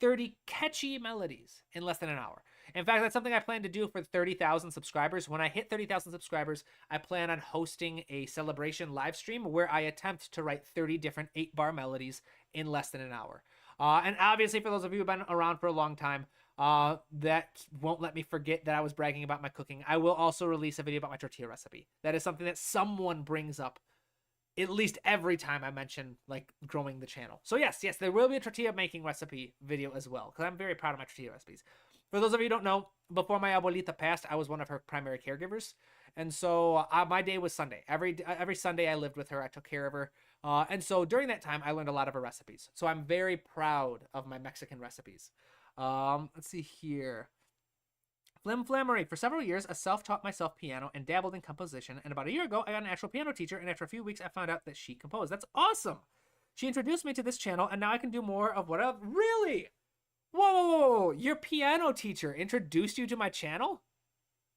30 catchy melodies in less than an hour. In fact, that's something I plan to do for 30,000 subscribers. When I hit 30,000 subscribers, I plan on hosting a celebration live stream where I attempt to write 30 different 8-bar melodies in less than an hour. And obviously, for those of you who've been around for a long time, that won't let me forget that I was bragging about my cooking. I will also release a video about my tortilla recipe. That is something that someone brings up at least every time I mention like growing the channel. So yes, there will be a tortilla making recipe video as well, because I'm very proud of my tortilla recipes. For those of you who don't know, before my abuelita passed, I was one of her primary caregivers. And so my day was Sunday. Every Sunday I lived with her. I took care of her. And so during that time, I learned a lot of her recipes. So I'm very proud of my Mexican recipes. Let's see here. Flammery. For several years, I self-taught myself piano and dabbled in composition. And about a year ago, I got an actual piano teacher. And after a few weeks, I found out that she composed. That's awesome. She introduced me to this channel. And now I can do more of what else. Really? Whoa. Your piano teacher introduced you to my channel?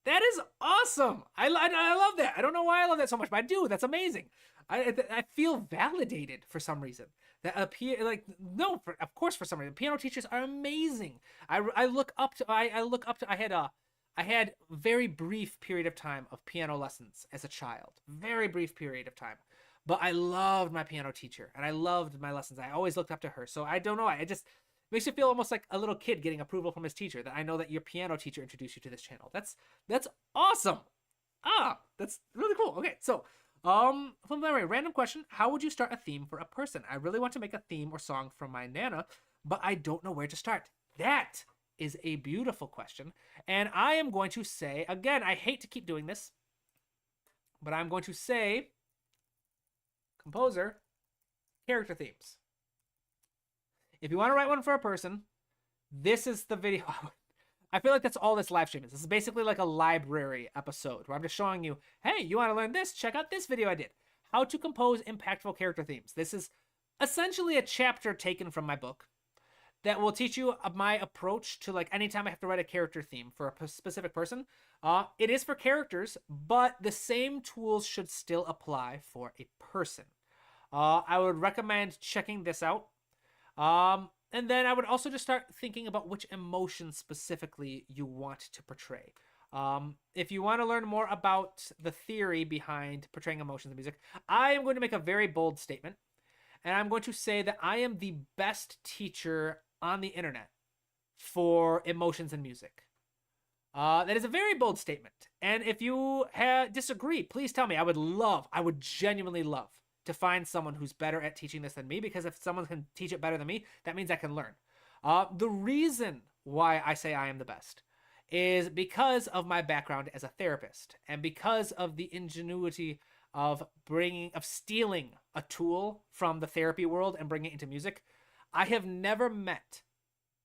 That is awesome. I love that. I don't know why I love that so much, but I do. That's amazing. I feel validated for some reason. That of course for some reason piano teachers are amazing. I look up to I had very brief period of time of piano lessons as a child. Very brief period of time. But I loved my piano teacher and I loved my lessons. I always looked up to her. So I don't know. It just makes you feel almost like a little kid getting approval from his teacher, that I know that your piano teacher introduced you to this channel. That's awesome. That's really cool. Okay, so from memory, random question: how would you start a theme for a person? I really want to make a theme or song from my Nana, but I don't know where to start. That is a beautiful question, and I am going to say again, I hate to keep doing this, but I'm going to say composer, character themes. If you want to write one for a person, this is the video. I feel like that's all this live stream is. This is basically like a library episode where I'm just showing you, hey, you want to learn this? Check out this video I did. How to compose impactful character themes. This is essentially a chapter taken from my book that will teach you my approach to like anytime I have to write a character theme for a specific person. It is for characters, but the same tools should still apply for a person. I would recommend checking this out. And then I would also just start thinking about which emotion specifically you want to portray. If you want to learn more about the theory behind portraying emotions in music, I am going to make a very bold statement. And I'm going to say that I am the best teacher on the internet for emotions in music. That is a very bold statement. And if you disagree, please tell me. I would genuinely love to find someone who's better at teaching this than me, because if someone can teach it better than me, that means I can learn. The reason why I say I am the best is because of my background as a therapist and because of the ingenuity of stealing a tool from the therapy world and bringing it into music. I have never met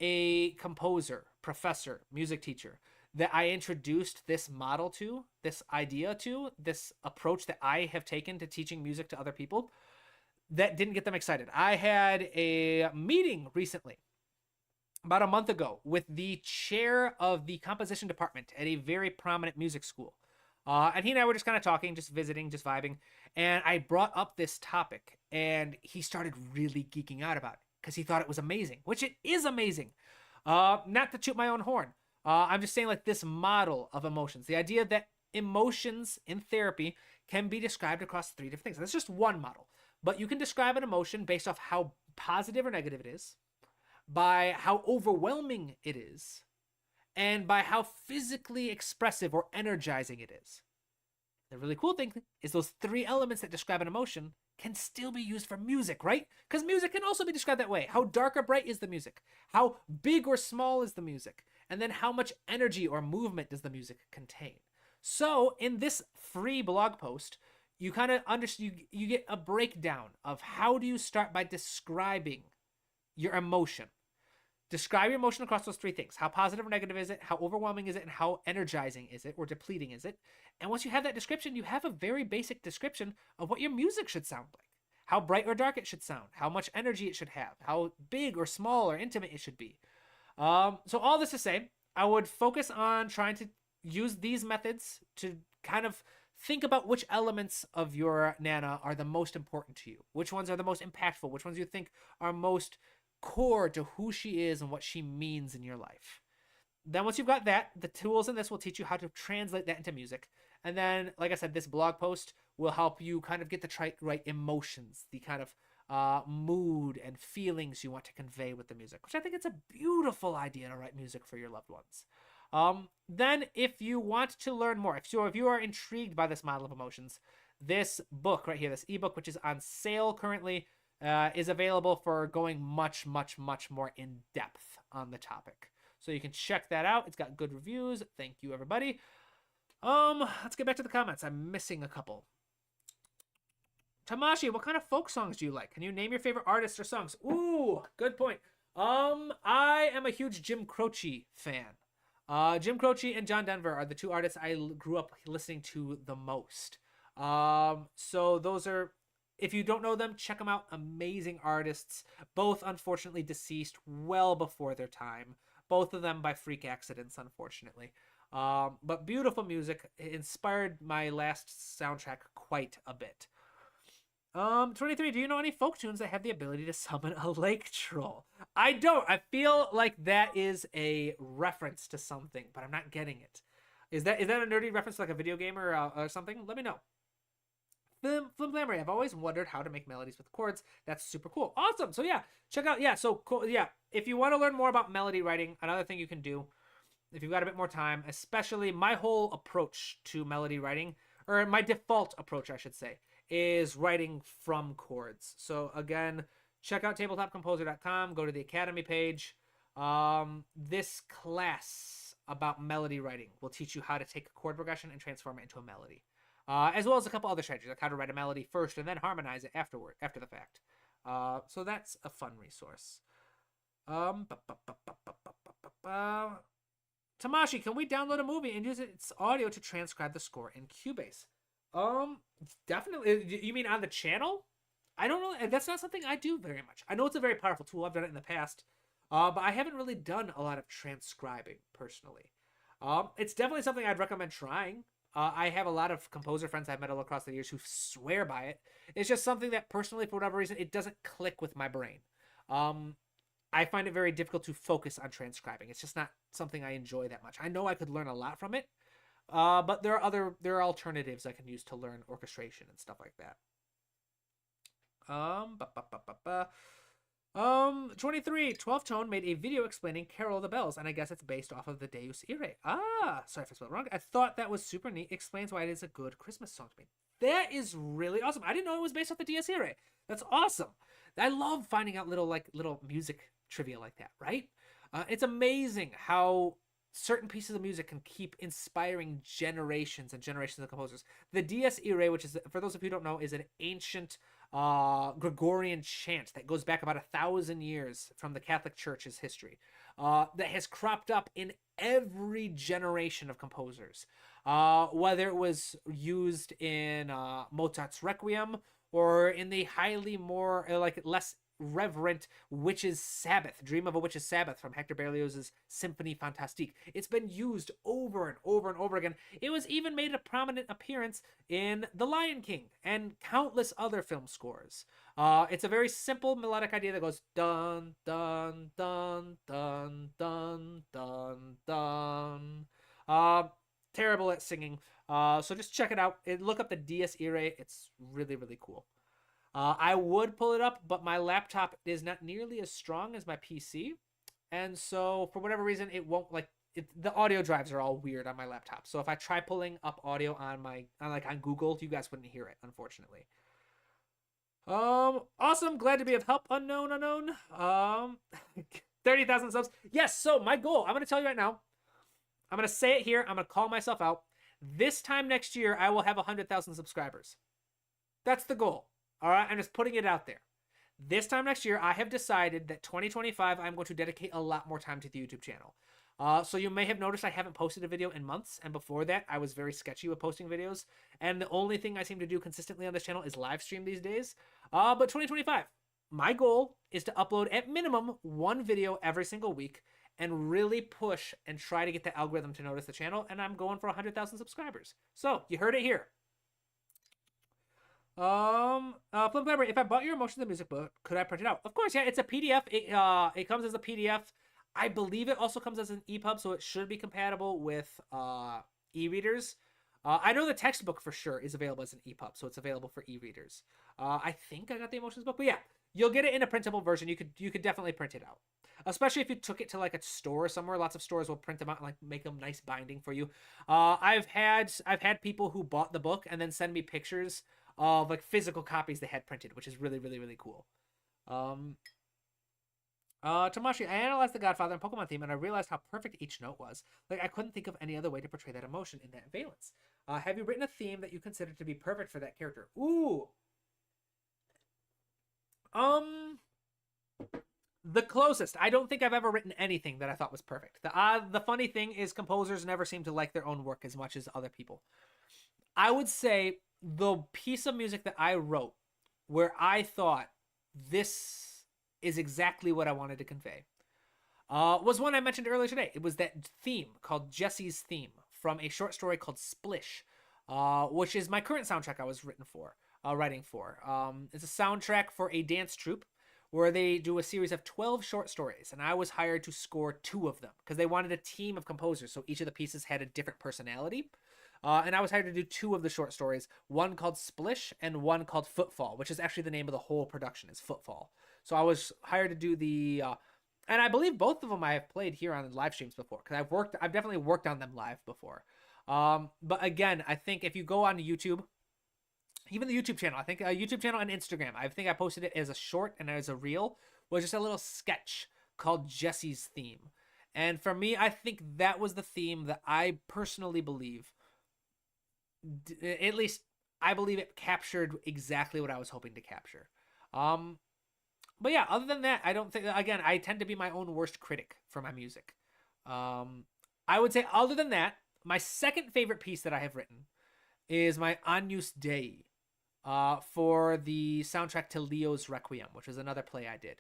a composer, professor, music teacher that I introduced this model to, this idea to, this approach that I have taken to teaching music to other people that didn't get them excited. I had a meeting recently, about a month ago, with the chair of the composition department at a very prominent music school. And he and I were just kind of talking, just visiting, just vibing. And I brought up this topic and he started really geeking out about it because he thought it was amazing, which it is amazing. Not to toot my own horn. I'm just saying like this model of emotions, the idea that emotions in therapy can be described across 3 different things. That's just one model. But you can describe an emotion based off how positive or negative it is, by how overwhelming it is, and by how physically expressive or energizing it is. The really cool thing is those 3 elements that describe an emotion can still be used for music, right? Because music can also be described that way. How dark or bright is the music? How big or small is the music? And then how much energy or movement does the music contain? So in this free blog post, you kind of understand, you get a breakdown of how do you start by describing your emotion. Describe your emotion across those 3 things. How positive or negative is it? How overwhelming is it? And how energizing is it or depleting is it? And once you have that description, you have a very basic description of what your music should sound like. How bright or dark it should sound. How much energy it should have. How big or small or intimate it should be. So all this to say, I would focus on trying to use these methods to kind of think about which elements of your Nana are the most important to you. Which ones are the most impactful. Which ones you think are most core to who she is and what she means in your life. Then once you've got that, the tools in this will teach you how to translate that into music. And then, like I said, this blog post will help you kind of get the right emotions, the kind of mood and feelings you want to convey with the music, which I think it's a beautiful idea to write music for your loved ones. Then if you want to learn more, if you are intrigued by this model of emotions, this book right here, this ebook, which is on sale currently, is available for going much, much, much more in depth on the topic. So you can check that out. It's got good reviews. Thank you, everybody. Let's get back to the comments. I'm missing a couple. Tamashi, what kind of folk songs do you like? Can you name your favorite artists or songs? Ooh, good point. I am a huge Jim Croce fan. Jim Croce and John Denver are the 2 artists I grew up listening to the most. So those are, if you don't know them, check them out. Amazing artists. Both, unfortunately, deceased well before their time. Both of them by freak accidents, unfortunately. But beautiful music. It inspired my last soundtrack quite a bit. 23, do you know any folk tunes that have the ability to summon a lake troll? I don't. I feel like that is a reference to something, but I'm not getting it. Is that a nerdy reference to like a video game or something? Let me know. Flimflammery, I've always wondered how to make melodies with chords. That's super cool. Awesome. So yeah, check out, if you want to learn more about melody writing, another thing you can do, if you've got a bit more time, especially my whole approach to melody writing, or my default approach, I should say, is writing from chords. So again, check out tabletopcomposer.com, go to the Academy page. This class about melody writing will teach you how to take a chord progression and transform it into a melody. As well as a couple other strategies, like how to write a melody first and then harmonize it after the fact. So that's a fun resource. Tamashi, can we download a movie and use its audio to transcribe the score in Cubase? Definitely. You mean on the channel? I don't know. That's not something I do very much. I know it's a very powerful tool. I've done it in the past. But I haven't really done a lot of transcribing personally. It's definitely something I'd recommend trying. I have a lot of composer friends I've met all across the years who swear by it. It's just something that personally, for whatever reason, it doesn't click with my brain. I find it very difficult to focus on transcribing. It's just not something I enjoy that much. I know I could learn a lot from it, but there are alternatives I can use to learn orchestration and stuff like that. 23, 12 Tone made a video explaining Carol of the Bells, and I guess it's based off of the Deus Irae. Sorry if I spelled it wrong. I thought that was super neat. Explains why it is a good Christmas song to me. That is really awesome. I didn't know it was based off the Deus Irae. That's awesome. I love finding out little music trivia like that, right? It's amazing how certain pieces of music can keep inspiring generations and generations of composers. The Dies Irae, which is, for those of you who don't know, is an ancient Gregorian chant that goes back about 1,000 years from the Catholic Church's history, that has cropped up in every generation of composers, whether it was used in Mozart's Requiem or in the highly more less reverent Witch's Sabbath, Dream of a Witch's Sabbath from Hector Berlioz's Symphonie Fantastique. It's been used over and over and over again. It was even made a prominent appearance in The Lion King and countless other film scores. It's a very simple melodic idea that goes dun dun dun dun dun dun dun. terrible at singing. So just check it out. Look up the DS E-Ray. It's really, really cool. I would pull it up, but my laptop is not nearly as strong as my PC. And so for whatever reason, it won't the audio drives are all weird on my laptop. So if I try pulling up audio on Google, you guys wouldn't hear it, unfortunately. Awesome. Glad to be of help. Unknown. 30,000 subs. Yes. So my goal, I'm going to tell you right now, I'm going to say it here. I'm going to call myself out. This time next year, I will have 100,000 subscribers. That's the goal. All right. I'm just putting it out there. This time next year, I have decided that 2025, I'm going to dedicate a lot more time to the YouTube channel. So you may have noticed I haven't posted a video in months, and before that, I was very sketchy with posting videos, and the only thing I seem to do consistently on this channel is live stream these days. But 2025, my goal is to upload at minimum one video every single week and really push and try to get the algorithm to notice the channel, and I'm going for 100,000 subscribers. So, you heard it here. Flip Clever, if I bought your Emotions of Music book, could I print it out? Of course, yeah, it's a PDF. It comes as a PDF. I believe it also comes as an EPUB, so it should be compatible with e-readers. I know the textbook for sure is available as an EPUB, so it's available for e-readers. I think I got the Emotions book, but yeah, you'll get it in a printable version. You could definitely print it out, especially if you took it to like a store somewhere. Lots of stores will print them out and like make them nice binding for you. I've had people who bought the book and then send me pictures of like physical copies they had printed, which is really, really, really cool. Tamashi, I analyzed The Godfather and Pokemon theme, and I realized how perfect each note was. Like, I couldn't think of any other way to portray that emotion in that valence. Have you written a theme that you consider to be perfect for that character? Ooh. The closest. I don't think I've ever written anything that I thought was perfect. The funny thing is composers never seem to like their own work as much as other people. I would say the piece of music that I wrote where I thought this is exactly what I wanted to convey was one I mentioned earlier today. It was that theme called Jesse's Theme from a short story called Splish, which is my current soundtrack I was writing for. It's a soundtrack for a dance troupe where they do a series of 12 short stories, and I was hired to score 2 of them because they wanted a team of composers, so each of the pieces had a different personality. And I was hired to do 2 of the short stories, one called Splish and one called Footfall, which is actually the name of the whole production, is Footfall. So I was hired to do the, and I believe both of them I have played here on live streams before, because I've definitely worked on them live before. But again, I think if you go on YouTube, even the YouTube channel, I think YouTube channel and Instagram, I think I posted it as a short and as a reel, was just a little sketch called Jesse's Theme. And for me, I think that was the theme that I personally believe, at least I believe it captured exactly what I was hoping to capture. But yeah, other than that, I don't think, again, I tend to be my own worst critic for my music. I would say other than that, my second favorite piece that I have written is my Agnus Dei for the soundtrack to Leo's Requiem, which is another play I did.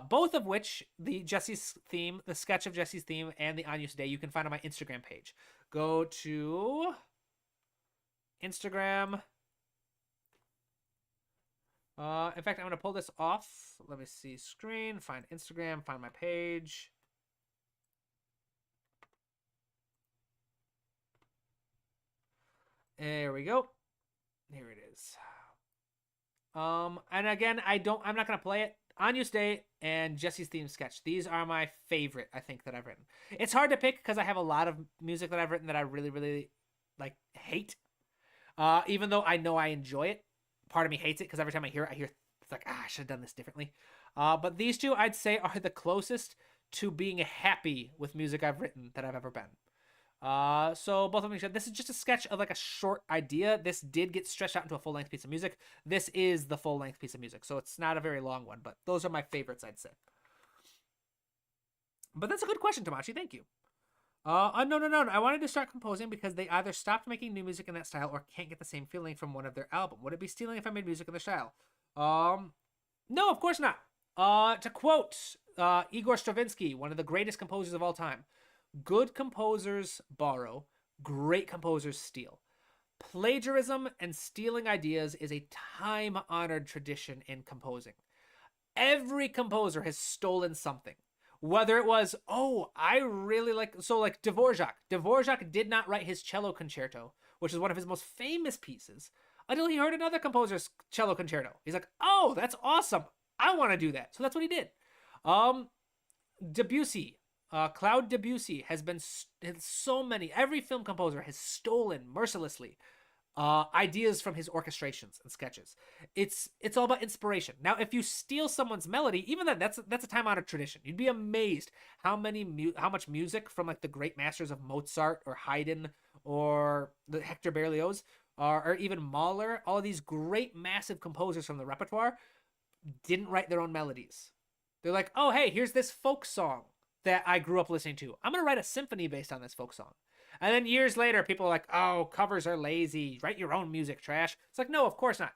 Both of which, the Jesse's theme, the sketch of Jesse's theme, and the Agnus Dei, you can find on my Instagram page. Go to Instagram. In fact, I'm going to pull this off. Let me see screen, find Instagram, find my page. There we go. Here it is. And again, I'm not going to play it. Agnus Dei and Jesse's theme sketch. These are my favorite, I think, that I've written. It's hard to pick because I have a lot of music that I've written that I really, really, hate. Even though I know I enjoy it. Part of me hates it because every time I hear it, it's like, I should have done this differently. But these two, I'd say, are the closest to being happy with music I've written that I've ever been. So both of them, this is just a sketch of like a short idea. This did get stretched out into a full-length piece of music. This is the full-length piece of music, so it's not a very long one, but those are my favorites, I'd say. But that's a good question, Tamashi. Thank you. No. I wanted to start composing because they either stopped making new music in that style or can't get the same feeling from one of their album. Would it be stealing if I made music in the style? No, of course not. To quote Igor Stravinsky, one of the greatest composers of all time, good composers borrow, great composers steal. Plagiarism and stealing ideas is a time-honored tradition in composing. Every composer has stolen something. Whether it was, oh, I really like, so like Dvorak. Dvorak did not write his cello concerto, which is one of his most famous pieces, until he heard another composer's cello concerto. He's like, oh, that's awesome. I want to do that. So that's what he did. Um, Debussy, Claude Debussy has been so many. Every film composer has stolen mercilessly ideas from his orchestrations and sketches. It's all about inspiration. Now, if you steal someone's melody, even then, that's a time-honored tradition. You'd be amazed how much music from like the great masters of Mozart or Haydn or the Hector Berlioz or even Mahler, all of these great massive composers from the repertoire didn't write their own melodies. They're like, oh, hey, here's this folk song that I grew up listening to. I'm going to write a symphony based on this folk song. And then years later, people are like, oh, covers are lazy. Write your own music, trash. It's like, no, of course not.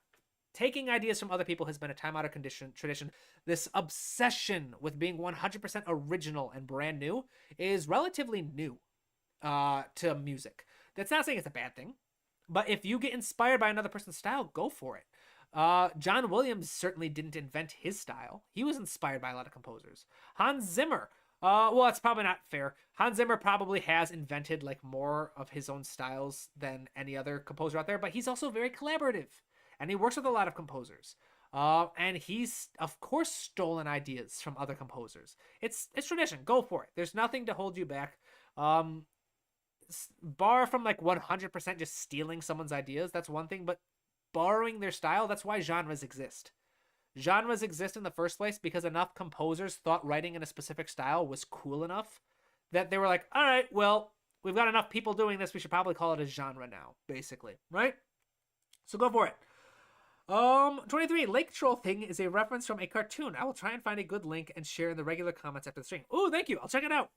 Taking ideas from other people has been a time-honored tradition. This obsession with being 100% original and brand new is relatively new to music. That's not saying it's a bad thing. But if you get inspired by another person's style, go for it. John Williams certainly didn't invent his style. He was inspired by a lot of composers. Hans Zimmer, well, it's probably not fair. Hans Zimmer probably has invented like more of his own styles than any other composer out there, but he's also very collaborative, and he works with a lot of composers. And he's of course stolen ideas from other composers. It's tradition. Go for it. There's nothing to hold you back. Bar from like 100% just stealing someone's ideas, that's one thing, but borrowing their style, that's why genres exist. Genres exist in the first place because enough composers thought writing in a specific style was cool enough that they were like, all right, well, we've got enough people doing this, we should probably call it a genre now, basically, right? So go for it. 23, Lake Troll Thing is a reference from a cartoon. I will try and find a good link and share in the regular comments after the stream. Oh, thank you. I'll check it out.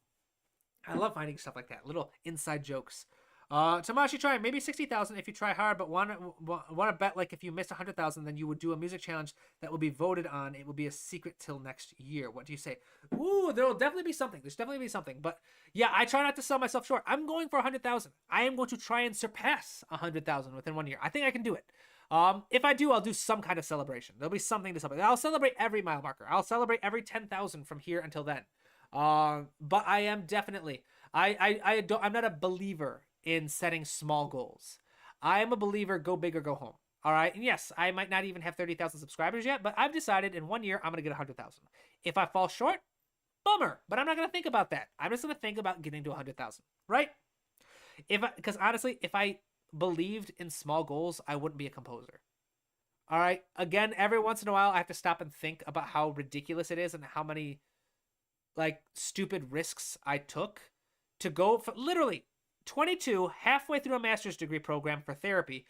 I love finding stuff like that, little inside jokes. Tamashi try maybe 60,000 if you try hard, but want to bet like if you missed 100,000, then you would do a music challenge that will be voted on. It will be a secret till next year. What do you say? Ooh, there will definitely be something. There's definitely be something. But yeah, I try not to sell myself short. I'm going for 100,000. I am going to try and surpass 100,000 within 1 year. I think I can do it. If I do, I'll do some kind of celebration. There'll be something to celebrate. I'll celebrate every mile marker. I'll celebrate every 10,000 from here until then. But I am definitely, I'm not a believer in setting small goals. I am a believer, go big or go home. All right. And yes, I might not even have 30,000 subscribers yet, but I've decided in 1 year, I'm going to get 100,000. If I fall short, bummer, but I'm not going to think about that. I'm just going to think about getting to 100,000, right? Because honestly, if I believed in small goals, I wouldn't be a composer. All right. Again, every once in a while, I have to stop and think about how ridiculous it is and how many like stupid risks I took to go for literally 22, halfway through a master's degree program for therapy.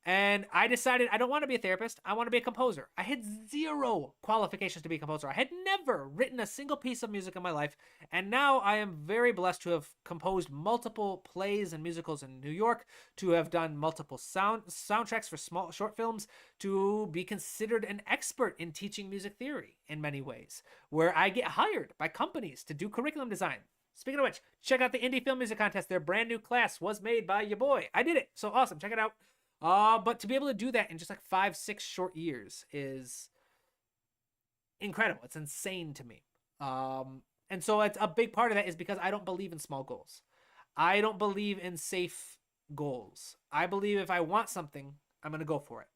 And I decided I don't want to be a therapist. I want to be a composer. I had zero qualifications to be a composer. I had never written a single piece of music in my life. And now I am very blessed to have composed multiple plays and musicals in New York, to have done multiple soundtracks for small short films, to be considered an expert in teaching music theory in many ways, where I get hired by companies to do curriculum design. Speaking of which, check out the Indie Film Music Contest. Their brand new class was made by your boy. I did it. So awesome. Check it out. But to be able to do that in just like 5-6 short years is incredible. It's insane to me. And so it's a big part of that is because I don't believe in small goals. I don't believe in safe goals. I believe if I want something, I'm going to go for it.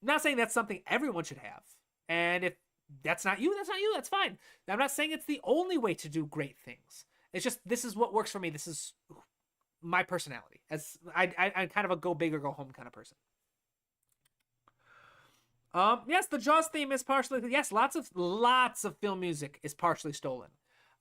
I'm not saying that's something everyone should have. And if that's not you, that's fine. I'm not saying it's the only way to do great things. It's just, this is what works for me. This is my personality. As I'm kind of a go big or go home kind of person. Yes, the Jaws theme is partially, yes, lots of film music is partially stolen.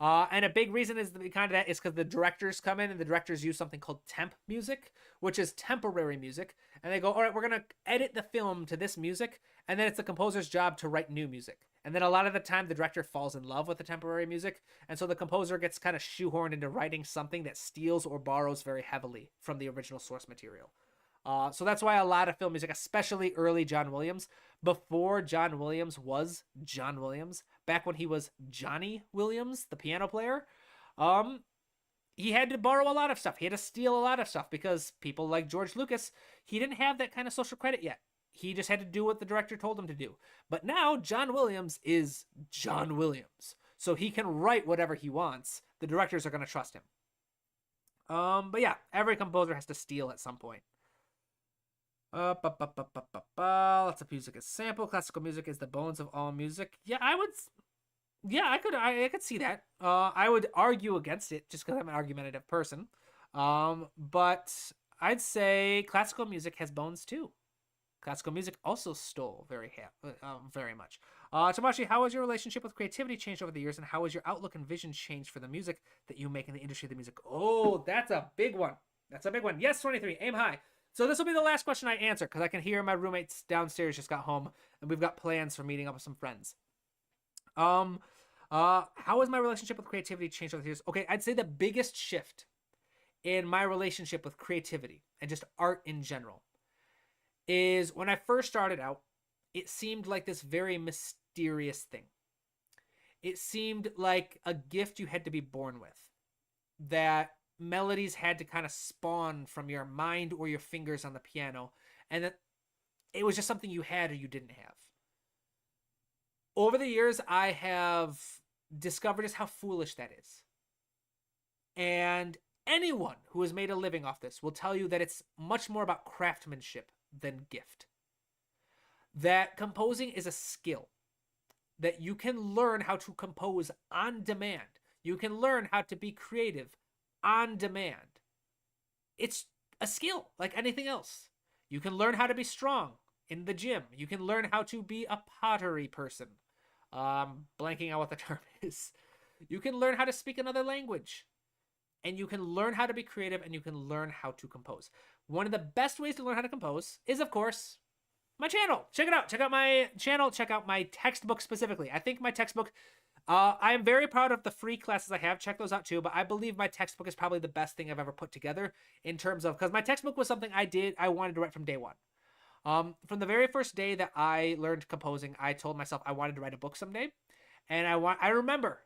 And a big reason is kind of that is because the directors come in and the directors use something called temp music, which is temporary music. And they go, all right, we're going to edit the film to this music. And then it's the composer's job to write new music. And then a lot of the time, the director falls in love with the temporary music. And so the composer gets kind of shoehorned into writing something that steals or borrows very heavily from the original source material. So that's why a lot of film music, especially early John Williams, before John Williams was John Williams, back when he was Johnny Williams, the piano player, he had to borrow a lot of stuff. He had to steal a lot of stuff because people like George Lucas, he didn't have that kind of social credit yet. He just had to do what the director told him to do. But now John Williams is John Williams. So he can write whatever he wants. The directors are going to trust him. But yeah, every composer has to steal at some point. Lots of music is sample. Classical music is the bones of all music. Yeah, I could see that. I would argue against it just because I'm an argumentative person. But I'd say classical music has bones too. Classical music also stole very much. Tamashi, how has your relationship with creativity changed over the years, and how has your outlook and vision changed for the music that you make in the industry of the music? Oh, that's a big one. That's a big one. Yes, 23, aim high. So this will be the last question I answer because I can hear my roommates downstairs just got home, and we've got plans for meeting up with some friends. How has my relationship with creativity changed over the years? Okay, I'd say the biggest shift in my relationship with creativity and just art in general is when I first started out, it seemed like this very mysterious thing. It seemed like a gift you had to be born with, that melodies had to kind of spawn from your mind or your fingers on the piano, and that it was just something you had or you didn't have. Over the years, I have discovered just how foolish that is. And anyone who has made a living off this will tell you that it's much more about craftsmanship than gift. That composing is a skill, that you can learn how to compose on demand. You can learn how to be creative on demand. It's a skill like anything else. You can learn how to be strong in the gym. You can learn how to be a pottery person. Blanking out what the term is. You can learn how to speak another language. And you can learn how to be creative, and you can learn how to compose. One of the best ways to learn how to compose is, of course, my channel. Check it out. Check out my channel. Check out my textbook specifically. I think my textbook, I am very proud of the free classes I have. Check those out too. But I believe my textbook is probably the best thing I've ever put together in terms of, because my textbook was something I wanted to write from day one. From the very first day that I learned composing, I told myself I wanted to write a book someday. And I remember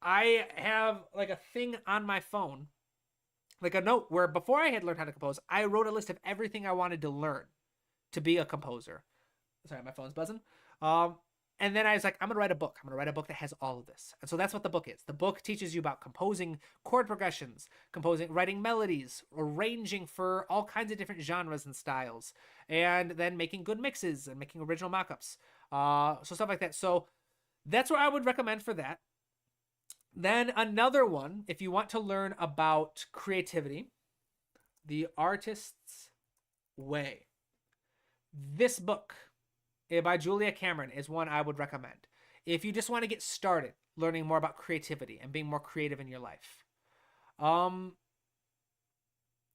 I have like a thing on my phone, like a note where before I had learned how to compose, I wrote a list of everything I wanted to learn to be a composer. Sorry, my phone's buzzing. And then I was like, I'm going to write a book. I'm going to write a book that has all of this. And so that's what the book is. The book teaches you about composing chord progressions, writing melodies, arranging for all kinds of different genres and styles, and then making good mixes and making original mock-ups. So stuff like that. So that's what I would recommend for that. Then another one, if you want to learn about creativity, The Artist's Way. This book by Julia Cameron is one I would recommend if you just want to get started learning more about creativity and being more creative in your life.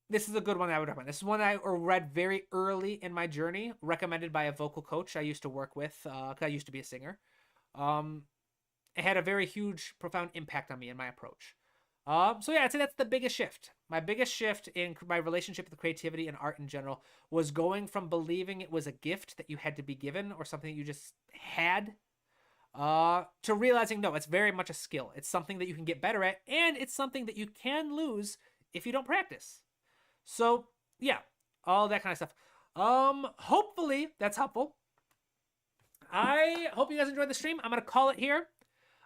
This is a good one I would recommend. This is one I read very early in my journey, recommended by a vocal coach I used to work with, because I used to be a singer. It had a very huge, profound impact on me and my approach. So yeah, I'd say that's the biggest shift. My biggest shift in my relationship with creativity and art in general was going from believing it was a gift that you had to be given or something that you just had, to realizing, no, it's very much a skill. It's something that you can get better at, and it's something that you can lose if you don't practice. So yeah, all that kind of stuff. Hopefully that's helpful. I hope you guys enjoyed the stream. I'm going to call it here.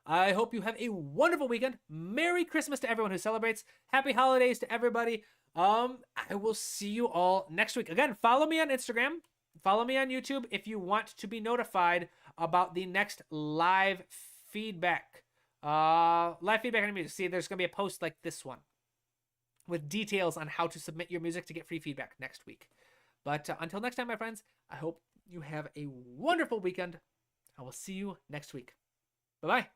I hope you have a wonderful weekend. Merry Christmas to everyone who celebrates. Happy holidays to everybody. I will see you all next week. Again, follow me on Instagram. Follow me on YouTube if you want to be notified about the next live feedback. Live feedback on music. See, there's going to be a post like this one with details on how to submit your music to get free feedback next week. But until next time, my friends, I hope you have a wonderful weekend. I will see you next week. Bye-bye.